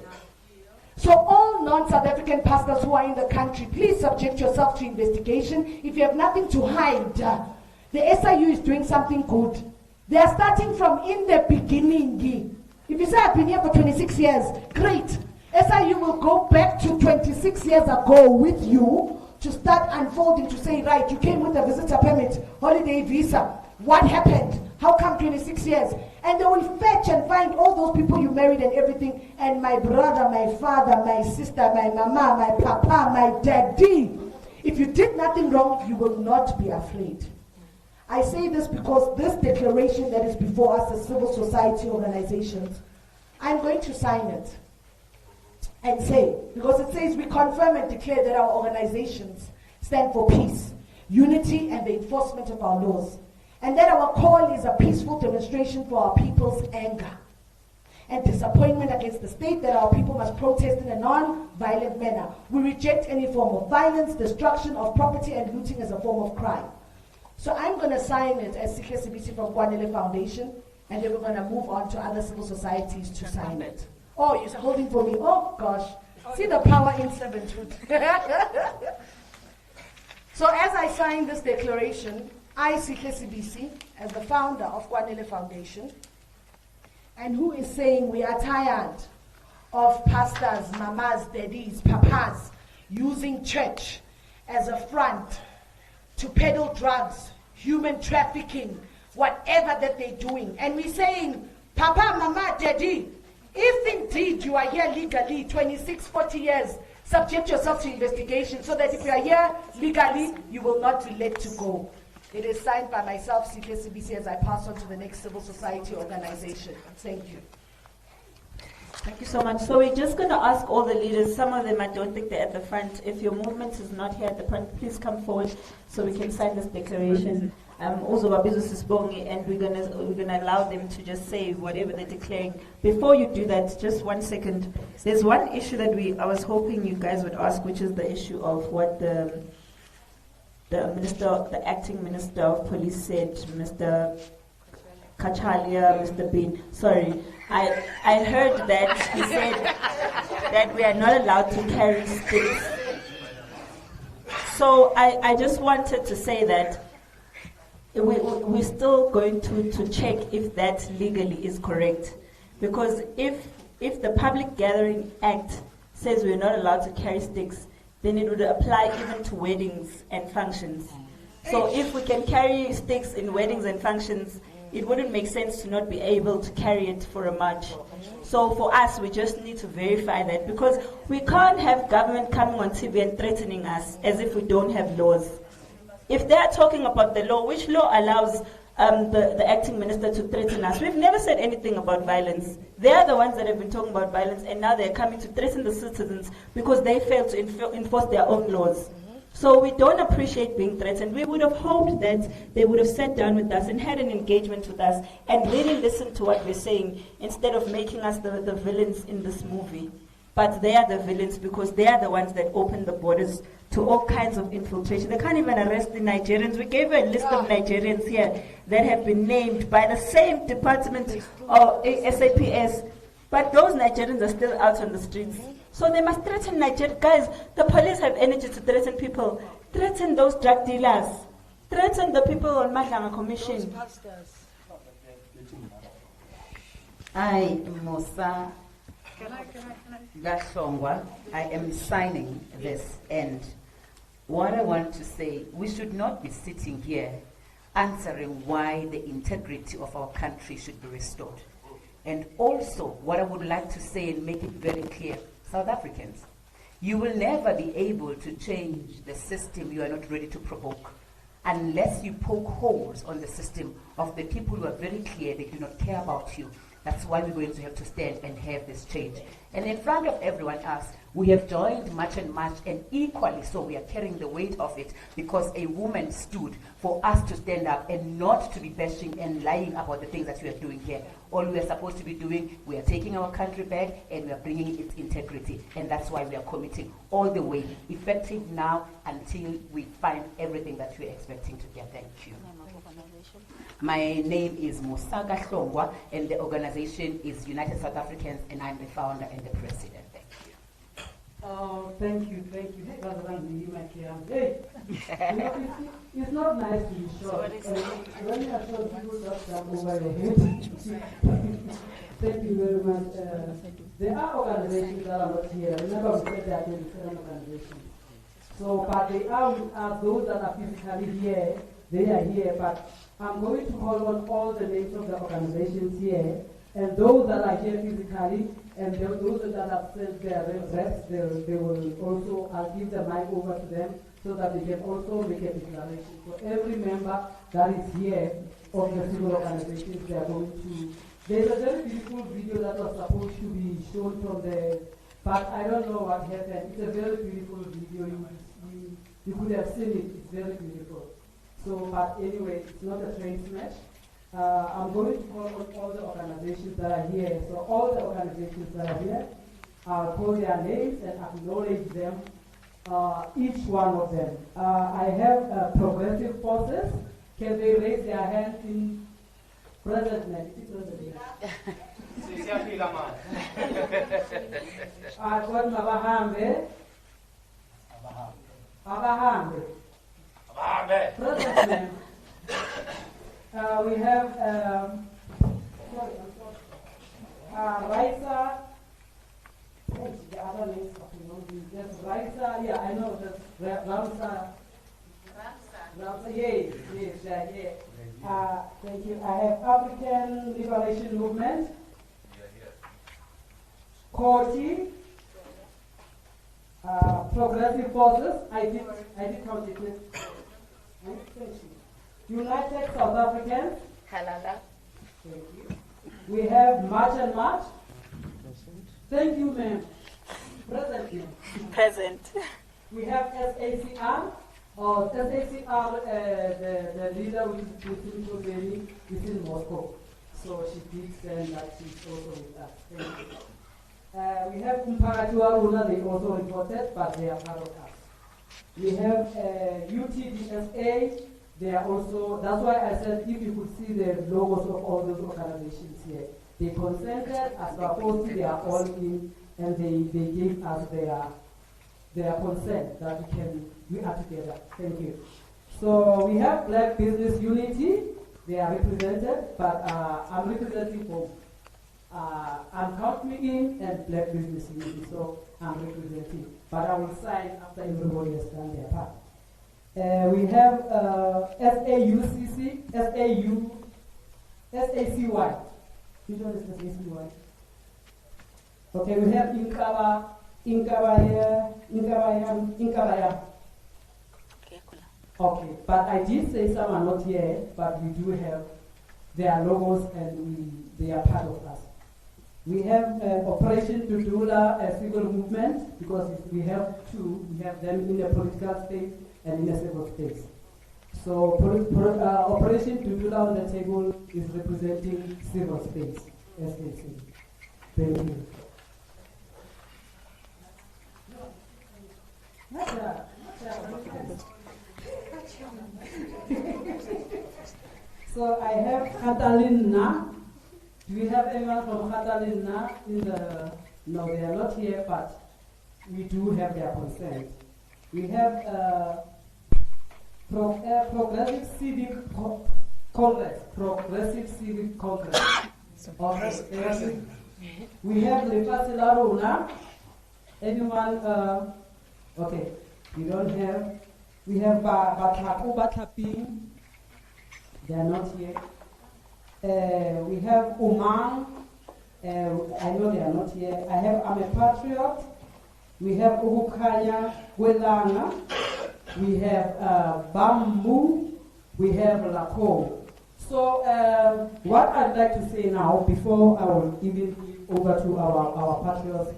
So all non-South African pastors who are in the country, please subject yourself to investigation. If you have nothing to hide, the SIU is doing something good. They are starting from in the beginning. If you say, I've been here for 26 years, great. SIU will go back to 26 years ago with you to start unfolding, to say, right, you came with a visitor permit, holiday visa. What happened? How come 26 years? And they will fetch and find all those people you married and everything. And my brother, my father, my sister, my mama, my papa, my daddy. If you did nothing wrong, you will not be afraid. I say this because this declaration that is before us as civil society organizations, I'm going to sign it and say, because it says we confirm and declare that our organizations stand for peace, unity, and the enforcement of our laws. And that our call is a peaceful demonstration for our people's anger and disappointment against the state, that our people must protest in a non-violent manner. We reject any form of violence, destruction of property, and looting as a form of crime. So I'm going to sign it as 𝐃𝐨𝐵𝐶 from 𝐾𝐿 Foundation, and then we're going to move on to other civil societies to sign it. Oh, you're holding for me. Oh, gosh. See the power in servanthood. So as I sign this declaration, I, 𝐃𝐨𝐵𝐶, as the founder of 𝐾𝐿 Foundation, and who is saying we are tired of pastors, mamas, daddies, papas, using church as a front to peddle drugs, human trafficking, whatever that they're doing. And we're saying, papa, mama, daddy, if indeed you are here legally, 26, 40 years, subject yourself to investigation so that if you are here legally, you will not be let to go. It is signed by myself, 𝐃𝐨𝐵𝐶, as I pass on to the next civil society organization. Thank you. Thank you so much. So we're just going to ask all the leaders, some of them I don't think they're at the front. If your movement is not here at the front, please come forward so we can sign this declaration. also 𝐬𝐮𝐻𝐫𝐿𝐵𝐿𝐵 and we're gonna allow them to just say whatever they're declaring. Before you do that, just 1 second. There's one issue that I was hoping you guys would ask, which is the issue of what the acting minister of police said, Mr. 𝐃𝐨𝐧'𝐭, Mr. Bean. Sorry, I heard that he said that we are not allowed to carry sticks. So I just wanted to say that we're still going to check if that legally is correct. Because if the Public Gathering Act says we're not allowed to carry sticks, then it would apply even to weddings and functions. So if we can carry sticks in weddings and functions, it wouldn't make sense to not be able to carry it for a march. So for us, we just need to verify that, because we can't have government coming on TV and threatening us as if we don't have laws. If they are talking about the law, which law allows the acting minister to threaten us? We've never said anything about violence. They are the ones that have been talking about violence, and now they're coming to threaten the citizens because they failed to enforce their own laws. So we don't appreciate being threatened. We would have hoped that they would have sat down with us and had an engagement with us and really listened to what we're saying, instead of making us the villains in this movie. But they are the villains because they are the ones that open the borders to all kinds of infiltration. They can't even arrest the Nigerians. We gave a list of Nigerians here that have been named by the same department of SAPS, but those Nigerians are still out on the streets. So they must threaten Nigeria. Guys, the police have energy to threaten people. Threaten those drug dealers. Threaten the people on Madlanga Commission. I, Musa 𝐾𝐨𝐧'𝐭, I am signing this, and what I want to say, we should not be sitting here answering why the integrity of our country should be restored. And also, what I would like to say and make it very clear, South Africans, you will never be able to change the system you are not ready to provoke, unless you poke holes on the system of the people who are very clear they do not care about you. That's why we're going to have to stand and have this change. And in front of everyone else, we have joined March and March, and equally so we are carrying the weight of it, because a woman stood for us to stand up and not to be bashing and lying about the things that we are doing here. All we are supposed to be doing, we are taking our country back and we are bringing its integrity. And that's why we are committing all the way, effective now until we find everything that we are expecting to get. Thank you. My name is Musa 𝐾𝐨𝐺'𝐭, and the organization is United South Africans, and I'm the founder and the president. Thank you. Thank you. Hey, rather than you, my hey. It's not nice to be short. When you are short, people just jump over your head. Thank you very much. There are organizations that are not here. Remember, we said there are 27 organizations. So, but they are with us, those that are physically here, they are here, but I'm going to call on all the names of the organizations here, and those that are here physically, and those that have sent their reps, they will also, I'll give the mic over to them so that they can also make a declaration. So every member that is here of the civil organizations, they are going to, there's a very beautiful video that was supposed to be shown from the, but I don't know what happened. It's a very beautiful video. You could have seen it. It's very beautiful. So, but anyway, it's not a train smash. I'm going to call on all the organizations that are here. So all the organizations that are here, I'll call their names and acknowledge them, each one of them. I have progressive forces. Can they raise their hands in presentment? I've got Mabahambe. Abahambe. President, we have Raisa. The other names there's Raisa. Yeah, I know. There's Ramsa. Yes, yeah. Thank you. I have African Liberation Movement. 𝐾𝐨𝐶. Progressive Forces. I did count it. United South Africans. Halala. Thank you. We have March and March. Thank you, ma'am. Present. Present. We have SACR. SACR, the leader which is in Moscow. So she did send that she's also with us. Thank you. We have Umparatiwa Runa, they also reported, but they are part of us. We have UTDSA, they are also, that's why I said if you could see the logos of all those organizations here. They consented, as proposed, they are all in, and they gave us their consent that we are together. Thank you. So we have Black Business Unity. They are represented, but I'm representing both. I'm counting in and Black Business Unity, so I'm representing. But I will sign after everybody has done their part. We have SAUCC, SACY. Which one is SACY? Okay, we have Inkaba here. Okay, but I did say some are not here, but we do have their logos and they are part of us. We have Operation Dudula civil movement, because we have them in the political space and in the civil space. So Operation Dudula on the table is representing civil space, SAC. Thank you. So I have Katalin Na. Do we have anyone from Katalin Na in the? No, they are not here, but we do have their consent. We have Progressive Civic Congress. Progressive Civic Congress. Okay. We have Lefasila Runa. Anyone? Okay. We don't have. We have Batlaku Batlaping. They are not here. We have Umang. I know they are not here. I have I'm a Patriot. We have Uhukanya Welanga. We have Bambu. We have Lako. So what I'd like to say now, before I will even give over to our Patriots,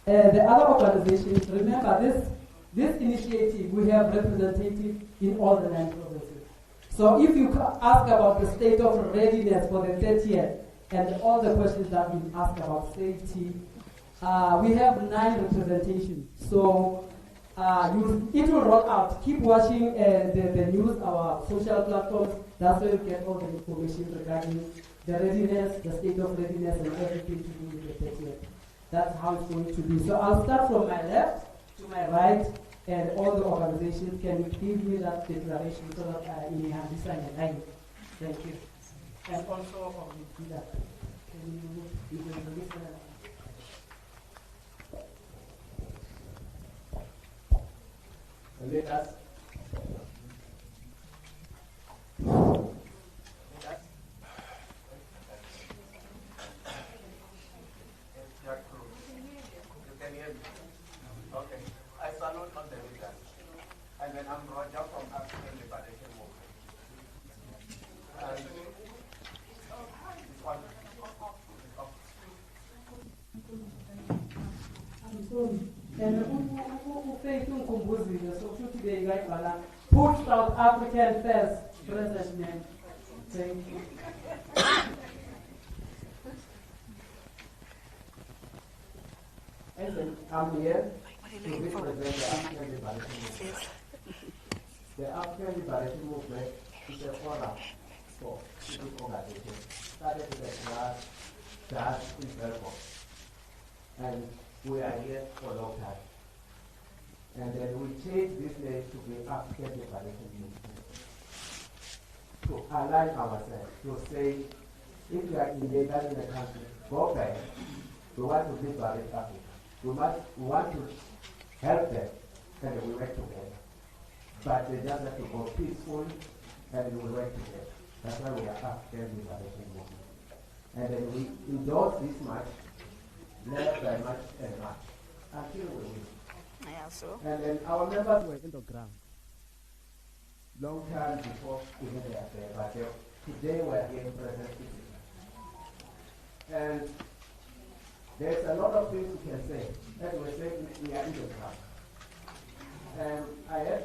the other organizations, remember this initiative, we have representatives in all the 9 provinces. So if you ask about the state of readiness for the 30th and all the questions that have been asked about safety, we have 9 representations. So it will roll out. Keep watching the news, our social platforms. That's where you get all the information regarding the readiness, the state of readiness, and everything to do with the 30th. That's how it's going to be. So I'll start from my left to my right, and all the organizations can give me that declaration so that I may have this and line. Thank you. And also, do that. Can you listen? Let us. Okay. I salute all the leaders. And then I'm Roger from African Liberation Movement. And this one is up. I'm sorry. And who face Nkumbuzi, so today, right, put South African first, President. Thank you. And I'm here to represent the African Liberation Movement. The African Liberation Movement is a forum for civic organizations started with a class that in Belgium. And we are here for a long time. And then we changed this name to the African Liberation Movement. To align ourselves, to say, if you are illegal in the country, go back. We want to liberate Africa. We want to help them, and we work together. But they just have to go peaceful, and we work together. That's why we are African Liberation Movement. And then we endorse this march, led by much and much, until we win. And then our members were in the ground long time before even they are there, but today we are here present. And there's a lot of things we can say. As we say, we are in the ground. And I have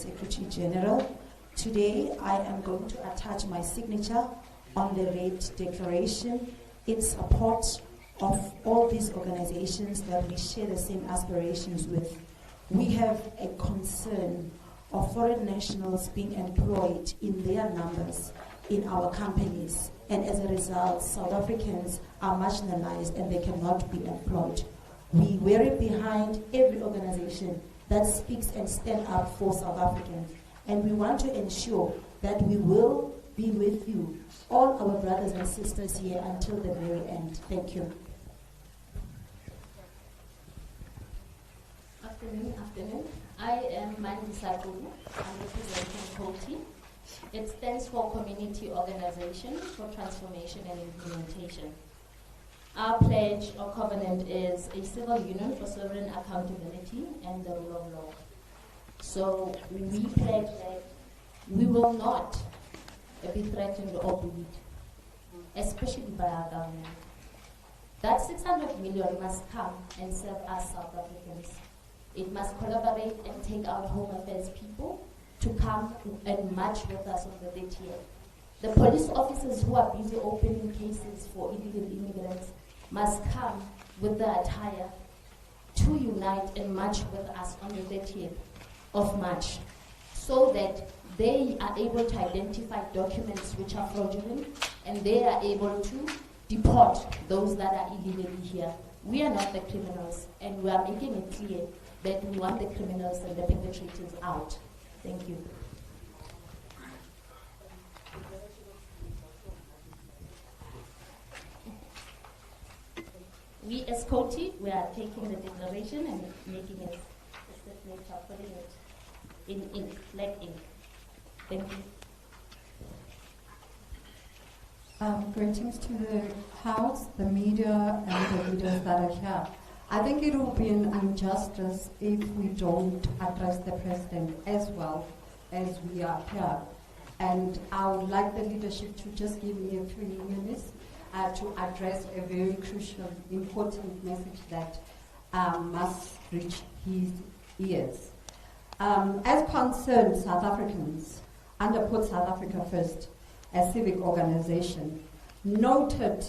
Secretary General. Today, I am going to attach my signature on the Red Declaration in support of all these organizations that we share the same aspirations with. We have a concern of foreign nationals being employed in their numbers in our companies, and as a result, South Africans are marginalized and they cannot be employed. We wear it behind every organization that speaks and stands up for South Africans, and we want to ensure that we will be with you, all our brothers and sisters here, until the very end. Thank you. Afternoon. I am 𝐬𝐮𝐬𝐜𝐫𝐢𝐛𝐞. I'm representing COTI. It stands for Community Organization for Transformation and Implementation. Our pledge or covenant is a civil union for sovereign accountability and the rule of law. So we pledge that we will not be threatened or bullied, especially by our government. That 600 million must come and serve us South Africans. It must collaborate and take our Home Affairs people to come and march with us on the 30th. The police officers who are busy opening cases for illegal immigrants must come with the attire to unite and march with us on the 30th of March, so that they are able to identify documents which are fraudulent and they are able to deport those that are illegally here. We are not the criminals, and we are making it clear that we want the criminals and the perpetrators out. Thank you. We as COTI, we are taking the declaration and making it a signature, putting it in ink, black ink. Thank you. Greetings to the House, the media, and the leaders that are here. I think it will be an injustice if we don't address the President as well as we are here. And I would like the leadership to just give me a few minutes to address a very crucial, important message that must reach his ears. As concerned South Africans, under Put South Africa First, a civic organization, noted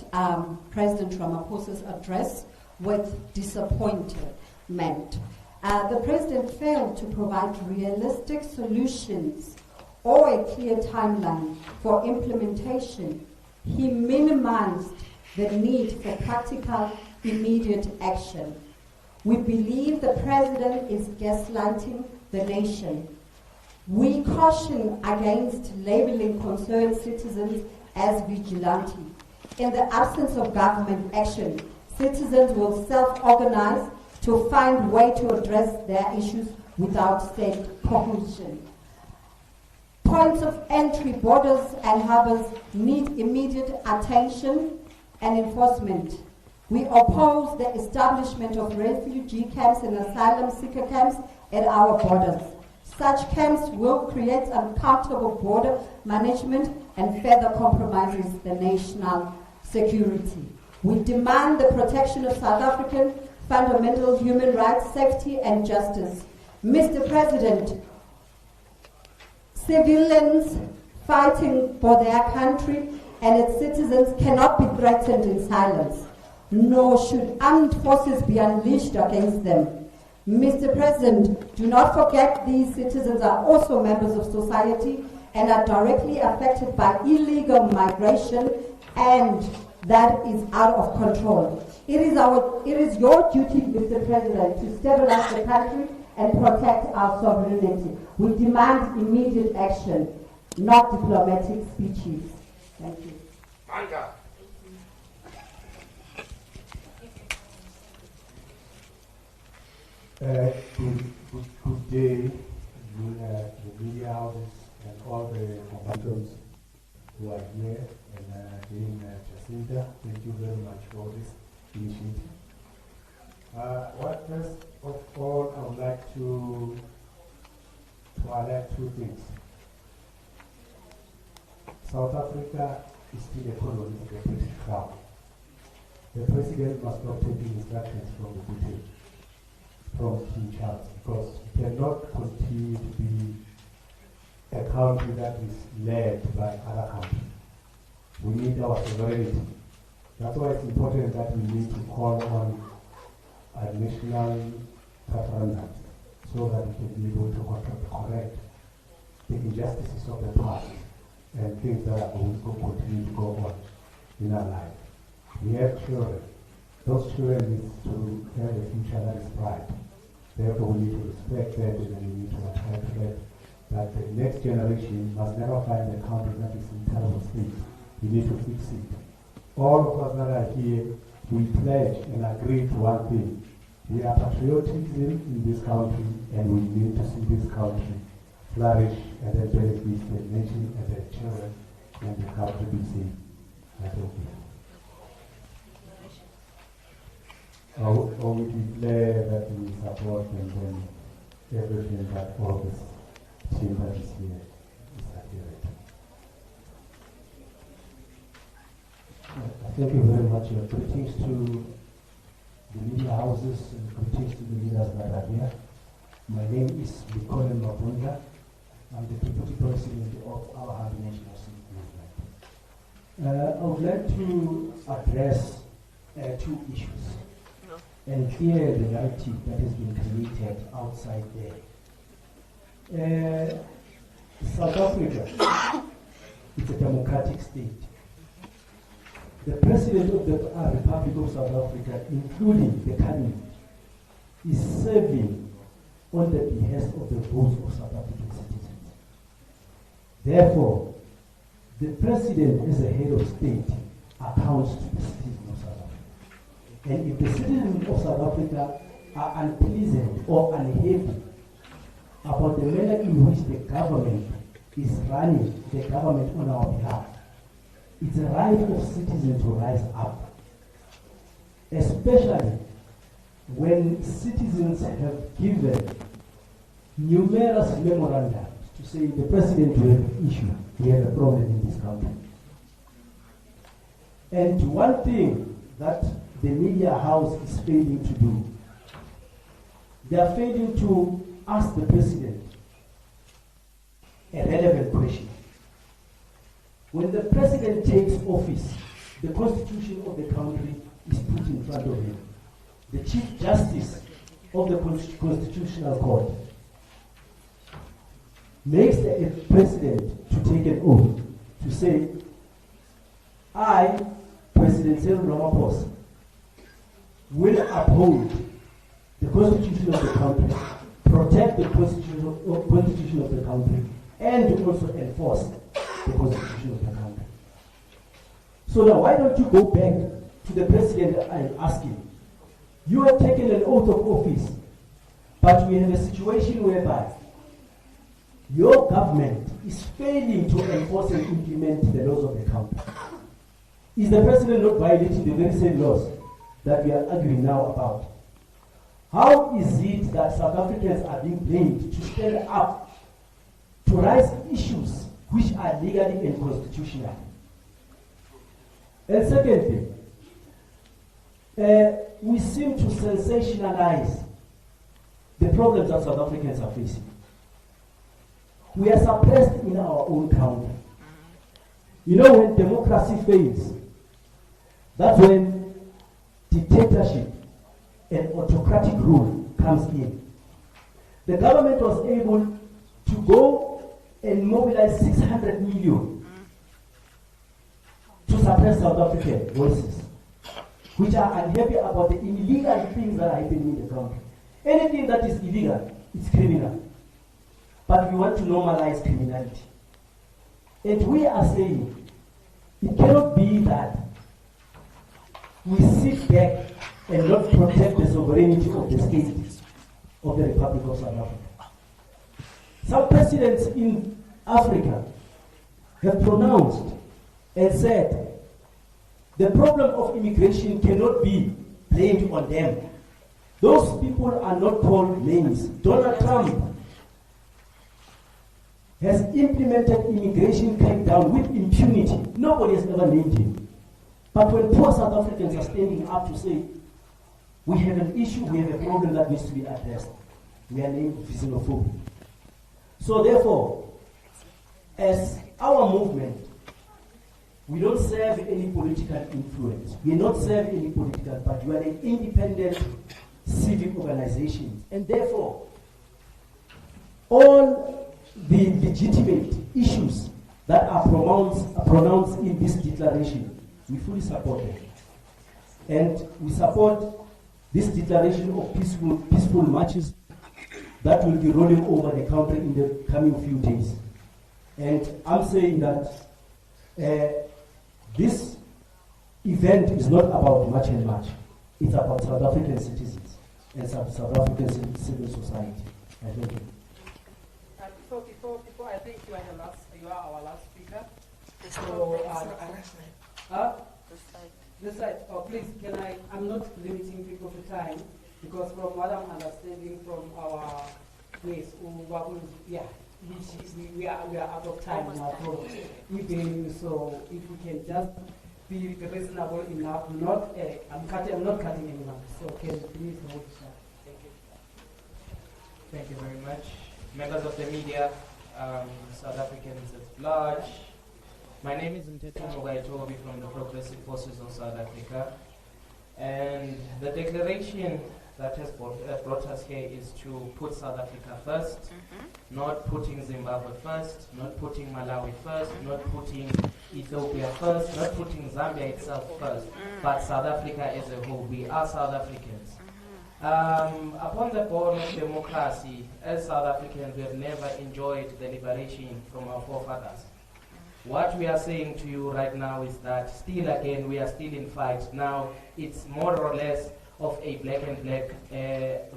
President Ramaphosa's address with disappointment. The President failed to provide realistic solutions or a clear timeline for implementation. He minimized the need for practical, immediate action. We believe the President is gaslighting the nation. We caution against labeling concerned citizens as vigilante. In the absence of government action, citizens will self-organize to find a way to address their issues without state cohesion. Points of entry, borders and harbors need immediate attention and enforcement. We oppose the establishment of refugee camps and asylum seeker camps at our borders. Such camps will create uncountable border management and further compromises the national security. We demand the protection of South African fundamental human rights, safety and justice. Mr. President, civilians fighting for their country and its citizens cannot be threatened in silence, nor should armed forces be unleashed against them. Mr. President, do not forget these citizens are also members of society and are directly affected by illegal migration, and that is out of control. It is your duty, Mr. President, to stabilize the country and protect our sovereignty. We demand immediate action, not diplomatic speeches. Thank you. Good day, the media houses and all the compatriots who are here, and again, Jacinta, thank you very much for this initiative. First of all, I would like to highlight two things. South Africa is still a colony of the British Crown. The President must not take instructions from the British, from King Charles, because we cannot continue to be a country that is led by other countries. We need our sovereignty. That's why it's important that we need to call on a national referendum so that we can be able to correct the injustices of the past and things that are going to continue to go on in our life. We have children. Those children need to have a future that is bright. Therefore, we need to respect that, and then we need to attract that the next generation must never find a country that is in terrible state. We need to fix it. All of us that are here, we pledge and agree to one thing. We are patriotism in this country, and we need to see this country flourish and then benefit the nation and the children and the country be safe. I thank you. I will declare that we support and then everything that all this team that is here is accurate. Thank you very much. Greetings to the media houses and greetings to the leaders that are here. My name is 𝐬𝐮𝐬𝐜𝐫𝐢𝐛𝐬𝐜. I'm the Deputy President of our Hub National Movement. I would like to address two issues and clear the narrative that has been created outside there. South Africa is a democratic state. The President of the Republic of South Africa, including the Cabinet, is serving on the behest of the votes of South African citizens. Therefore, the President as a head of state accounts to the citizens of South Africa. And if the citizens of South Africa are unpleasant or unhappy about the manner in which the government is running the government on our behalf, it's a right of citizens to rise up, especially when citizens have given numerous memoranda to say the President will have an issue, we have a problem in this country. And one thing that the media house is failing to do, they are failing to ask the President a relevant question. When the President takes office, the constitution of the country is put in front of him. The Chief Justice of the Constitutional Court makes a president to take an oath to say, I, President Cyril Ramaphosa, will uphold the constitution of the country, protect the constitution of the country, and also enforce the constitution of the country. So now, why don't you go back to the president and ask him, you have taken an oath of office, but we have a situation whereby your government is failing to enforce and implement the laws of the country. Is the president not violating the very same laws that we are arguing now about? How is it that South Africans are being blamed to stand up to raise issues which are legally and constitutional? And secondly, we seem to sensationalize the problems that South Africans are facing. We are suppressed in our own country. You know, when democracy fails, that's when dictatorship and autocratic rule comes in. The government was able to go and mobilize 600 million to suppress South African voices, which are unhappy about the illegal things that are happening in the country. Anything that is illegal is criminal. But we want to normalize criminality. And we are saying, it cannot be that we sit back and not protect the sovereignty of the state of the Republic of South Africa. Some presidents in Africa have pronounced and said, the problem of immigration cannot be blamed on them. Those people are not called names. Donald Trump has implemented immigration crackdown with impunity. Nobody has ever named him. But when poor South Africans are standing up to say, we have an issue, we have a problem that needs to be addressed, we are named xenophobia. So therefore, as our movement, we don't serve any political influence. We not serve any political party. We are an independent civic organization. And therefore, all the legitimate issues that are pronounced in this declaration, we fully support them. And we support this declaration of peaceful marches that will be rolling over the country in the coming few days. And I'm saying that this event is not about much and much. It's about South African citizens and South African civil society. Thank you. Before I think you are our last speaker. This side. Oh, please, I'm not limiting people to time, because from what I'm understanding from our place, we are out of time now. So if we can just be reasonable enough, I'm not cutting anyone. So can you please hold that? Thank you. Thank you very much. Members of the media, South Africans at large. My name is 𝐬𝐮𝐬𝐿𝐫𝐷𝐿𝐫 from the Progressive Forces of South Africa. And the declaration that has brought us here is to put South Africa first, not putting Zimbabwe first, not putting Malawi first, not putting Ethiopia first, not putting Zambia itself first, but South Africa as a whole. We are South Africans. Upon the born of democracy, as South Africans, we have never enjoyed the liberation from our forefathers. What we are saying to you right now is that still again, we are still in fight. Now, it's more or less of a black and black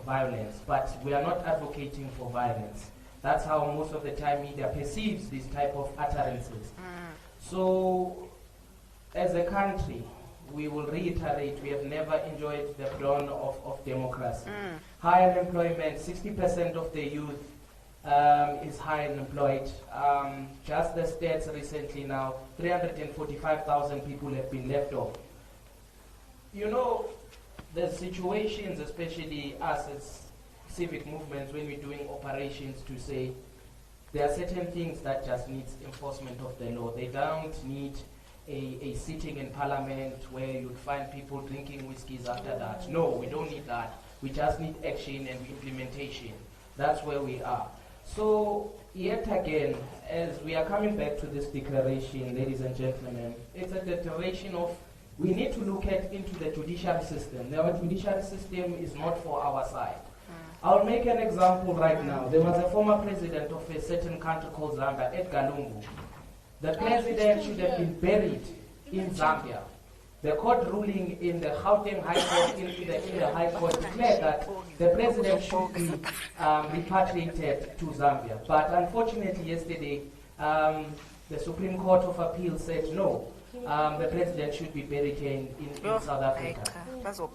violence, but we are not advocating for violence. That's how most of the time media perceives this type of utterances. So, as a country, we will reiterate, we have never enjoyed the dawn of democracy. High unemployment, 60% of the youth is high unemployed. Just the stats recently now, 345,000 people have been left off. You know, the situations, especially us as civic movements, when we're doing operations, to say there are certain things that just need enforcement of the law. They don't need a sitting in parliament where you'd find people drinking whiskeys after that. No, we don't need that. We just need action and implementation. That's where we are. So, yet again, as we are coming back to this declaration, ladies and gentlemen, it's a declaration of we need to look into the judicial system. Our judicial system is not for our side. I'll make an example right now. There was a former president of a certain country called Zambia, 𝐿𝐮𝐬𝐫𝐿𝐻𝐫𝐿. The president should have been buried in Zambia. The court ruling in the Gauteng High Court, in the High Court, declared that the president should be repatriated to Zambia. But unfortunately, yesterday, the Supreme Court of Appeal said no. The president should be buried in South Africa. So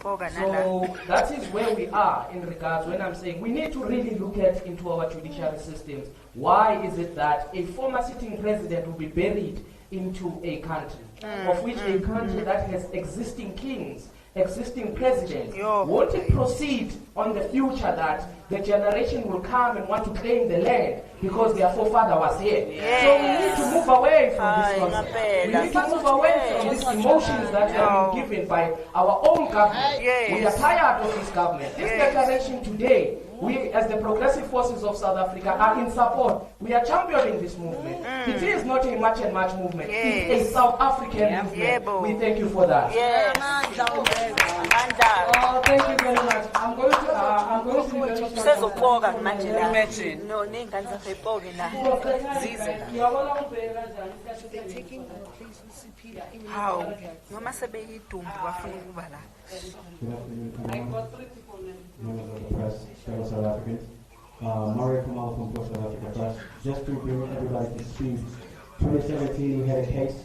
that is where we are in regards when I'm saying we need to really look into our judiciary systems. Why is it that a former sitting president will be buried into a country, of which a country that has existing kings, existing presidents, won't it proceed on the future that the generation will come and want to claim the land because their forefather was here? Yes. So we need to move away from this concept. We need to move away from these emotions that have been given by our own government. Yes. We are tired of this government. This declaration today, we as the progressive forces of South Africa are in support. We are championing this movement. It is not a much and much movement. It's a South African movement. We thank you for that. Yes. Oh, thank you very much. I'm going to be very How? Members of the press, fellow South Africans. Mario Kamal from South Africa Press. Just to bring everybody to speed, 2017 we had a case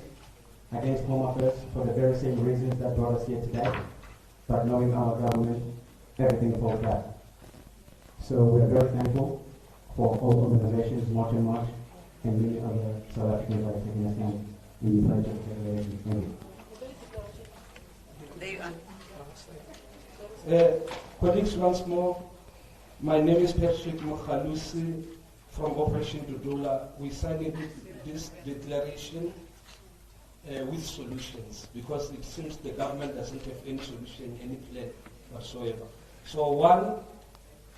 against Home Affairs for the very same reasons that brought us here today. But knowing our government, everything falls back. So we are very thankful for all organizations, March and March, and many other South Africans that are taking us in the pledge of federation. Thank you. Colleagues, once more, my name is Patrick Mokhalusi from Operation Dudula. We signed this declaration with solutions because it seems the government doesn't have any solution, any plan whatsoever. So one,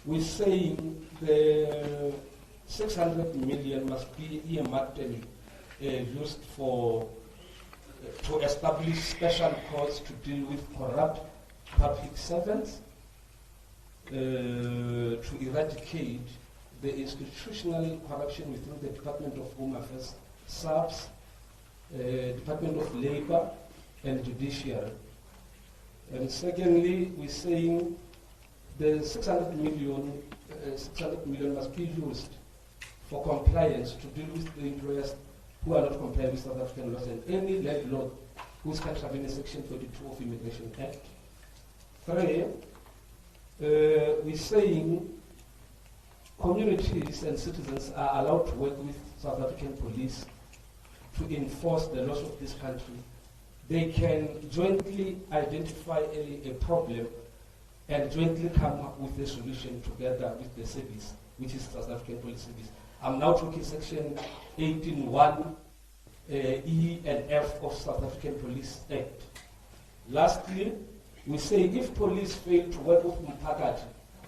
we're saying the 600 million must be earmarked and used for to establish special courts to deal with corrupt public servants, to eradicate the institutional corruption within the Department of Home Affairs, SARS, Department of Labor, and Judiciary. And secondly, we're saying the 600 million must be used for compliance to deal with the employers who are not complying with South African laws and any landlord who is contravening Section 42 of Immigration Act. Three, we're saying communities and citizens are allowed to work with South African police to enforce the laws of this country. They can jointly identify a problem and jointly come up with a solution together with the service, which is South African Police Service. I'm now talking Section 18(1) E and F of South African Police Act. Lastly, we say if police fail to work with Mpakati,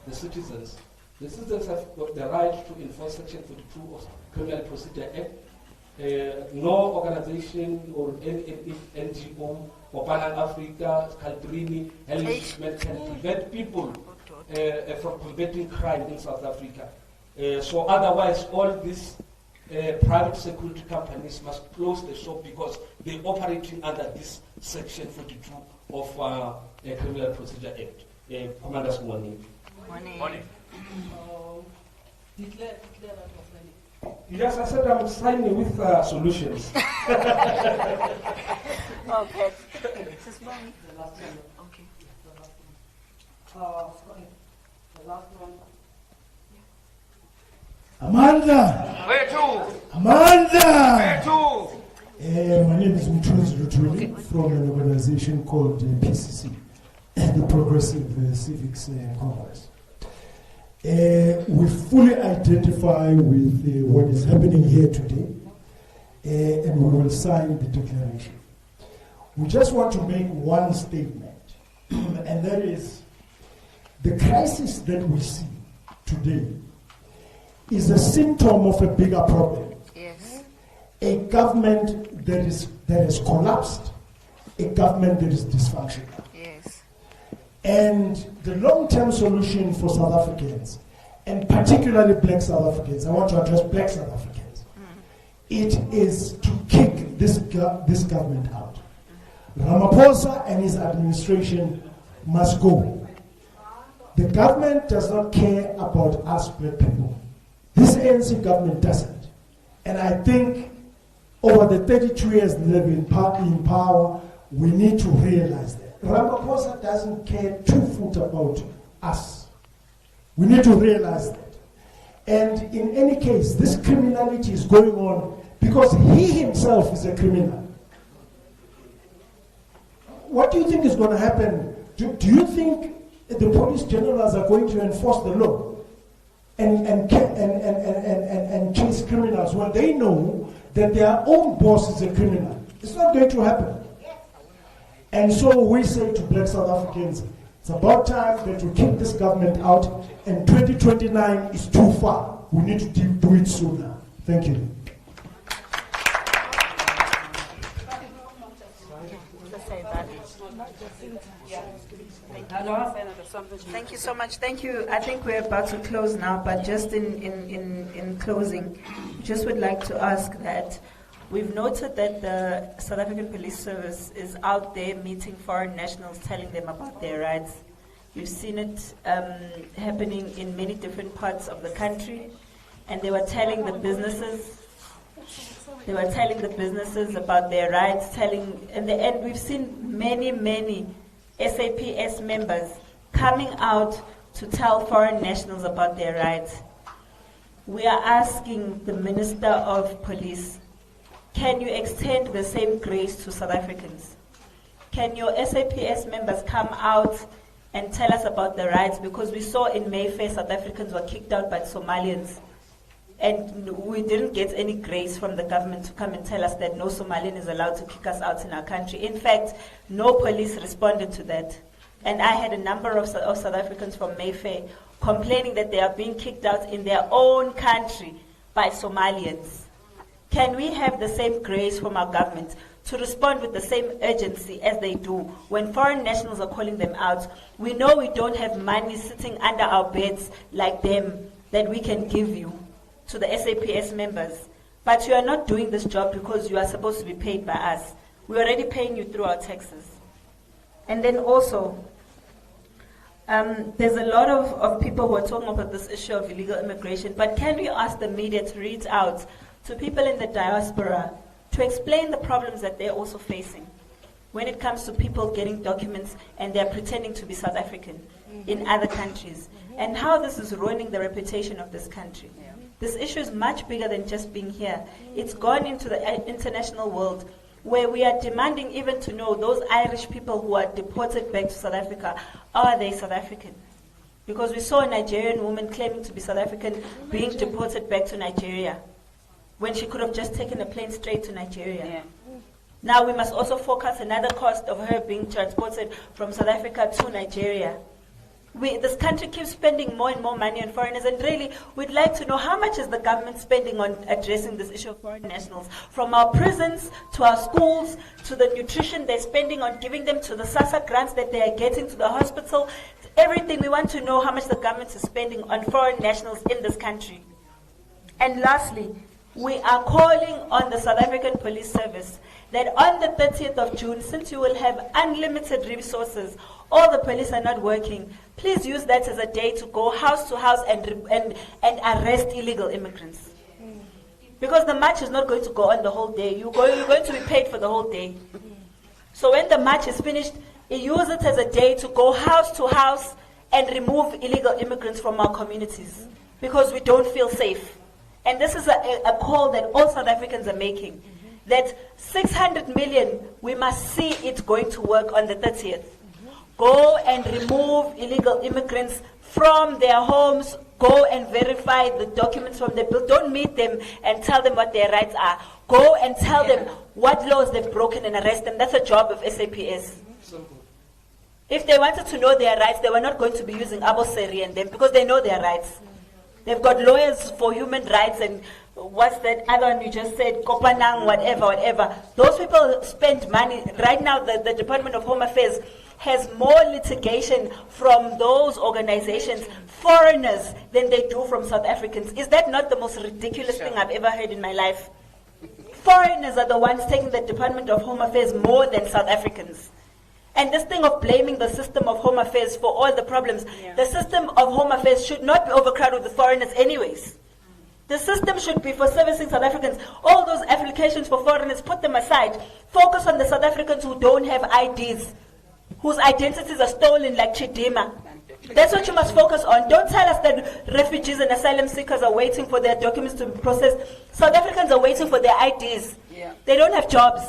the citizens have got the right to enforce Section 42 of Criminal Procedure Act. No organization or NGO or Pan Africa, Calbrini, 𝐬𝐿 can prevent people from combating crime in South Africa. So otherwise, all these private security companies must close the shop because they're operating under this Section 42 of Criminal Procedure Act. Commander, good morning. Morning. Yes, I said I'm signing with solutions. Okay. This is one. The last one. Okay. The last one. Amanda! Where to? Amanda! Where to? My name is 𝐿𝐿𝐵𝐿𝐿 from an organization called PCC, the Progressive Civics Congress. We fully identify with what is happening here today, and we will sign the declaration. we just want to make one statement, and that is the crisis that we see today is a symptom of a bigger problem. Yes. A government that has collapsed, a government that is dysfunctional. Yes. And the long-term solution for South Africans, and particularly black South Africans, I want to address black South Africans, it is to kick this government out. Ramaphosa and his administration must go. The government does not care about us black people. This ANC government doesn't. And I think over the 32 years they have been in power, we need to realize that. Ramaphosa doesn't care 2 foot about us. We need to realize that. And in any case, this criminality is going on because he himself is a criminal. What do you think is going to happen? Do you think the police generals are going to enforce the law and chase criminals when they know that their own boss is a criminal? It's not going to happen. And so we say to black South Africans, it's about time that we kick this government out, and 2029 is too far. We need to do it sooner. Thank you. Thank you so much. Thank you. I think we're about to close now, but just in closing, just would like to ask that we've noted that the South African Police Service is out there meeting foreign nationals, telling them about their rights. We've seen it happening in many different parts of the country, and they were telling the businesses about their rights, and we've seen many SAPS members coming out to tell foreign nationals about their rights. We are asking the Minister of Police, can you extend the same grace to South Africans? Can your SAPS members come out and tell us about their rights? Because we saw in Mayfair, South Africans were kicked out by Somalians. And we didn't get any grace from the government to come and tell us that no Somalian is allowed to kick us out in our country. In fact, no police responded to that. And I had a number of South Africans from Mayfair complaining that they are being kicked out in their own country by Somalians. Can we have the same grace from our government to respond with the same urgency as they do when foreign nationals are calling them out? We know we don't have money sitting under our beds like them that we can give you to the SAPS members. But you are not doing this job because you are supposed to be paid by us. We're already paying you through our taxes. And then also, there's a lot of people who are talking about this issue of illegal immigration, but can we ask the media to reach out to people in the diaspora to explain the problems that they're also facing when it comes to people getting documents and they're pretending to be South African in other countries, and how this is ruining the reputation of this country. This issue is much bigger than just being here. It's gone into the international world, where we are demanding even to know those Irish people who are deported back to South Africa, are they South African? Because we saw a Nigerian woman claiming to be South African being deported back to Nigeria, when she could have just taken a plane straight to Nigeria. Yeah. Now we must also forecast another cost of her being transported from South Africa to Nigeria. This country keeps spending more and more money on foreigners, and really, we'd like to know how much is the government spending on addressing this issue of foreign nationals, from our prisons to our schools to the nutrition they're spending on giving them, to the SASSA grants that they are getting, to the hospital, everything. We want to know how much the government is spending on foreign nationals in this country. And lastly, we are calling on the South African Police Service that on the 30th of June, since you will have unlimited resources, all the police are not working, please use that as a day to go house to house and arrest illegal immigrants. Because the march is not going to go on the whole day. You're going to be paid for the whole day. So when the march is finished, use it as a day to go house to house and remove illegal immigrants from our communities, because we don't feel safe. And this is a call that all South Africans are making, that 600 million, we must see it going to work on the 30th. Go and remove illegal immigrants from their homes Go and verify the documents from the bill. Don't meet them and tell them what their rights are. Go and tell them what laws they've broken and arrest them. That's a job of SAPS. If they wanted to know their rights, they were not going to be using Aboseri and them because they know their rights. They've got lawyers for human rights and what's that other one you just said, Kopanang, whatever. Those people spend money. Right now, the Department of Home Affairs has more litigation from those organizations, foreigners, than they do from South Africans. Is that not the most ridiculous thing I've ever heard in my life? Foreigners are the ones taking the Department of Home Affairs more than South Africans. And this thing of blaming the system of Home Affairs for all the problems, the system of Home Affairs should not be overcrowded with foreigners anyways. The system should be for servicing South Africans. All those applications for foreigners, put them aside. Focus on the South Africans who don't have IDs, whose identities are stolen like Chidima. That's what you must focus on. Don't tell us that refugees and asylum seekers are waiting for their documents to be processed. South Africans are waiting for their IDs. They don't have jobs.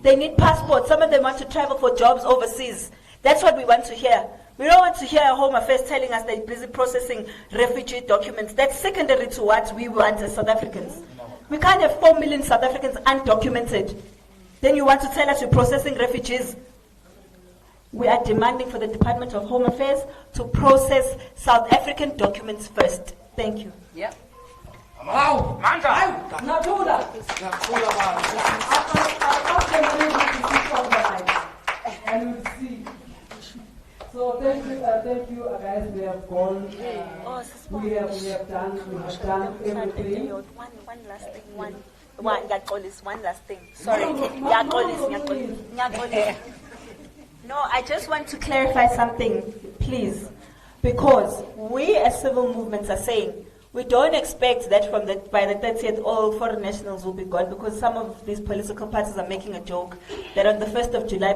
They need passports. Some of them want to travel for jobs overseas. That's what we want to hear. We don't want to hear Home Affairs telling us they're busy processing refugee documents. That's secondary to what we want as South Africans. We can't have 4 million South Africans undocumented. Then you want to tell us you're processing refugees. We are demanding for the Department of Home Affairs to process South African documents first. Thank you. Yeah. Wow! And we'll see. So thank you guys. We have gone. We have done everything. One last thing. One last thing. Sorry. No, I just want to clarify something, please, because we as civil movements are saying we don't expect that by the 30th all foreign nationals will be gone, because some of these political parties are making a joke that on the 1st of July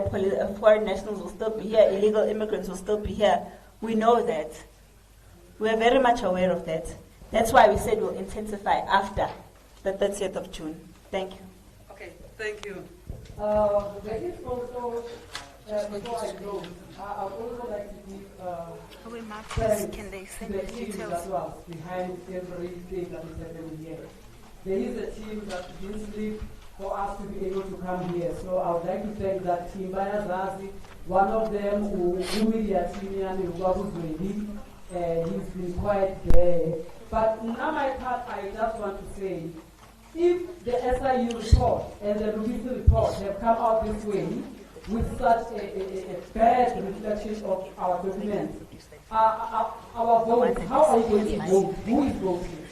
foreign nationals will still be here, illegal immigrants will still be here. We know that. We are very much aware of that. That's why we said we'll intensify after the 30th of June. Thank you. Okay, thank you. There is also, before I go, I would also like to give thanks Can they send to the the team details? that was behind everything that is happening here. There is a team that didn't sleep for us to be able to come here. So I would like to thank that team. Bayazazi, one of them who media team and was ready. He's been quite there. But now my part, I just want to say, if the SIU report and the Rubisi report have come out this way, with such a bad reflection of our documents, our vote, how are you going to vote? Who is voting?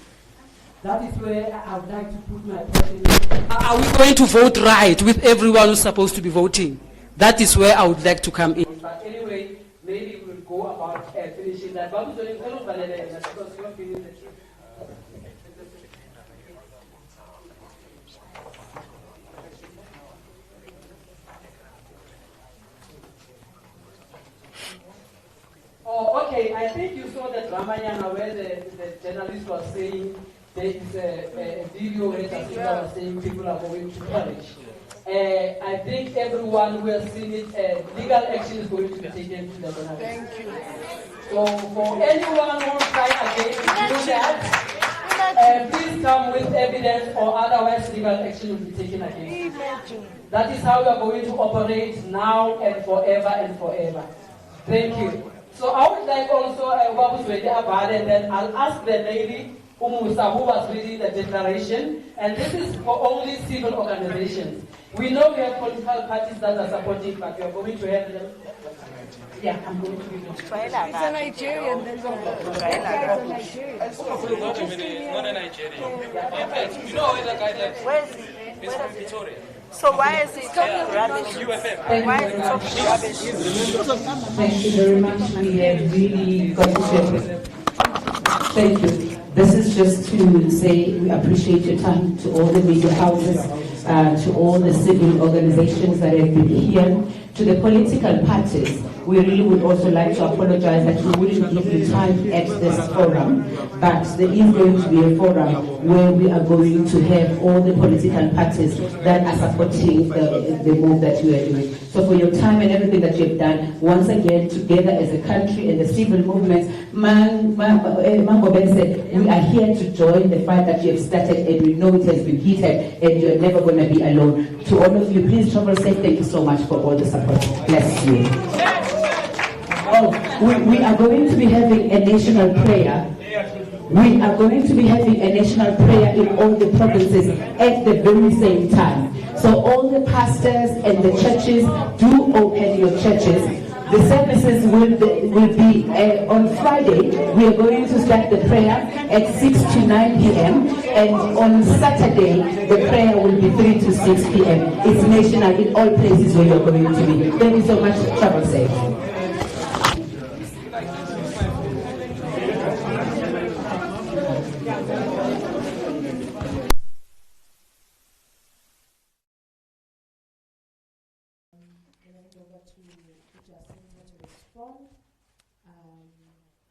That is where I would like to put my question. Are we going to vote right with everyone who's supposed to be voting? That is where I would like to come in. But anyway, maybe we'll go about finishing that. But because you have finished the trip. Oh, okay. I think you saw the Ramayana where the journalist was saying there is a video where the was saying people are going to perish. I think everyone who has seen it, legal action is going to be taken to the journalist. Thank you. So for anyone who will try again to do that, please come with evidence, or otherwise legal action will be taken against you. That is how we are going to operate now and forever. Thank you. So I would like also and then I'll ask the lady Umusa who was reading the declaration, and this is for only civil organizations. We know we have political parties that are supporting, but we are going to have them. Yeah, I'm going to give them. It's a Nigerian. It's a Nigerian. Not a Nigerian. You know where the guy lives? Where is he? He's from Victoria. So why is he talking rubbish? UFM. Why is he talking rubbish? Thank you very much. We have really got to share. Thank you. This is just to say we appreciate your time, to all the media houses, to all the civil organizations that have been here, to the political parties we really would also like to apologize that we wouldn't give you time at this forum, but there is going to be a forum where we are going to have all the political parties that are supporting the move that you are doing. So for your time and everything that you have done, once again, together as a country and the civil movements, Mangoben said, we are here to join the fight that you have started, and we know it has been heated, and you are never going to be alone. To all of you, please travel safe. Thank you so much for all the support. Bless you. Oh, we are going to be having a national prayer. We are going to be having a national prayer in all the provinces at the very same time. So all the pastors and the churches, do open your churches. The services will be on Friday. We are going to start the prayer at 6 to 9 p.m. and on Saturday the prayer will be 3 to 6 p.m. It's national in all places where you're going to be. Thank you so much. Travel safe.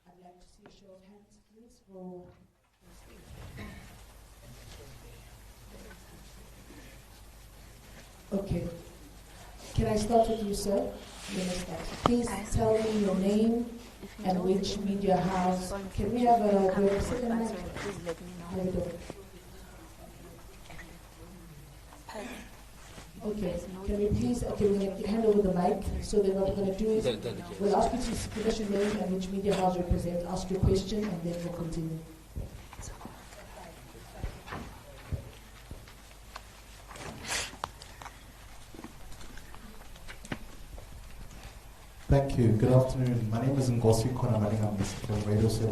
I'd like to see a show of hands, please, for Okay. Can I start with you, sir? Please tell me your name and which media house. Can we have a second mic? Please let me know. Okay, can we please, we're going to hand over the mic, so then what we're going to do is, we'll ask you to give us your name and which media house you represent, ask your question, and then we'll continue. Thank you. Good afternoon. My name is 𝐬𝐮𝐬𝐜𝐫𝐢𝐛𝐞. I'm from Radio 7.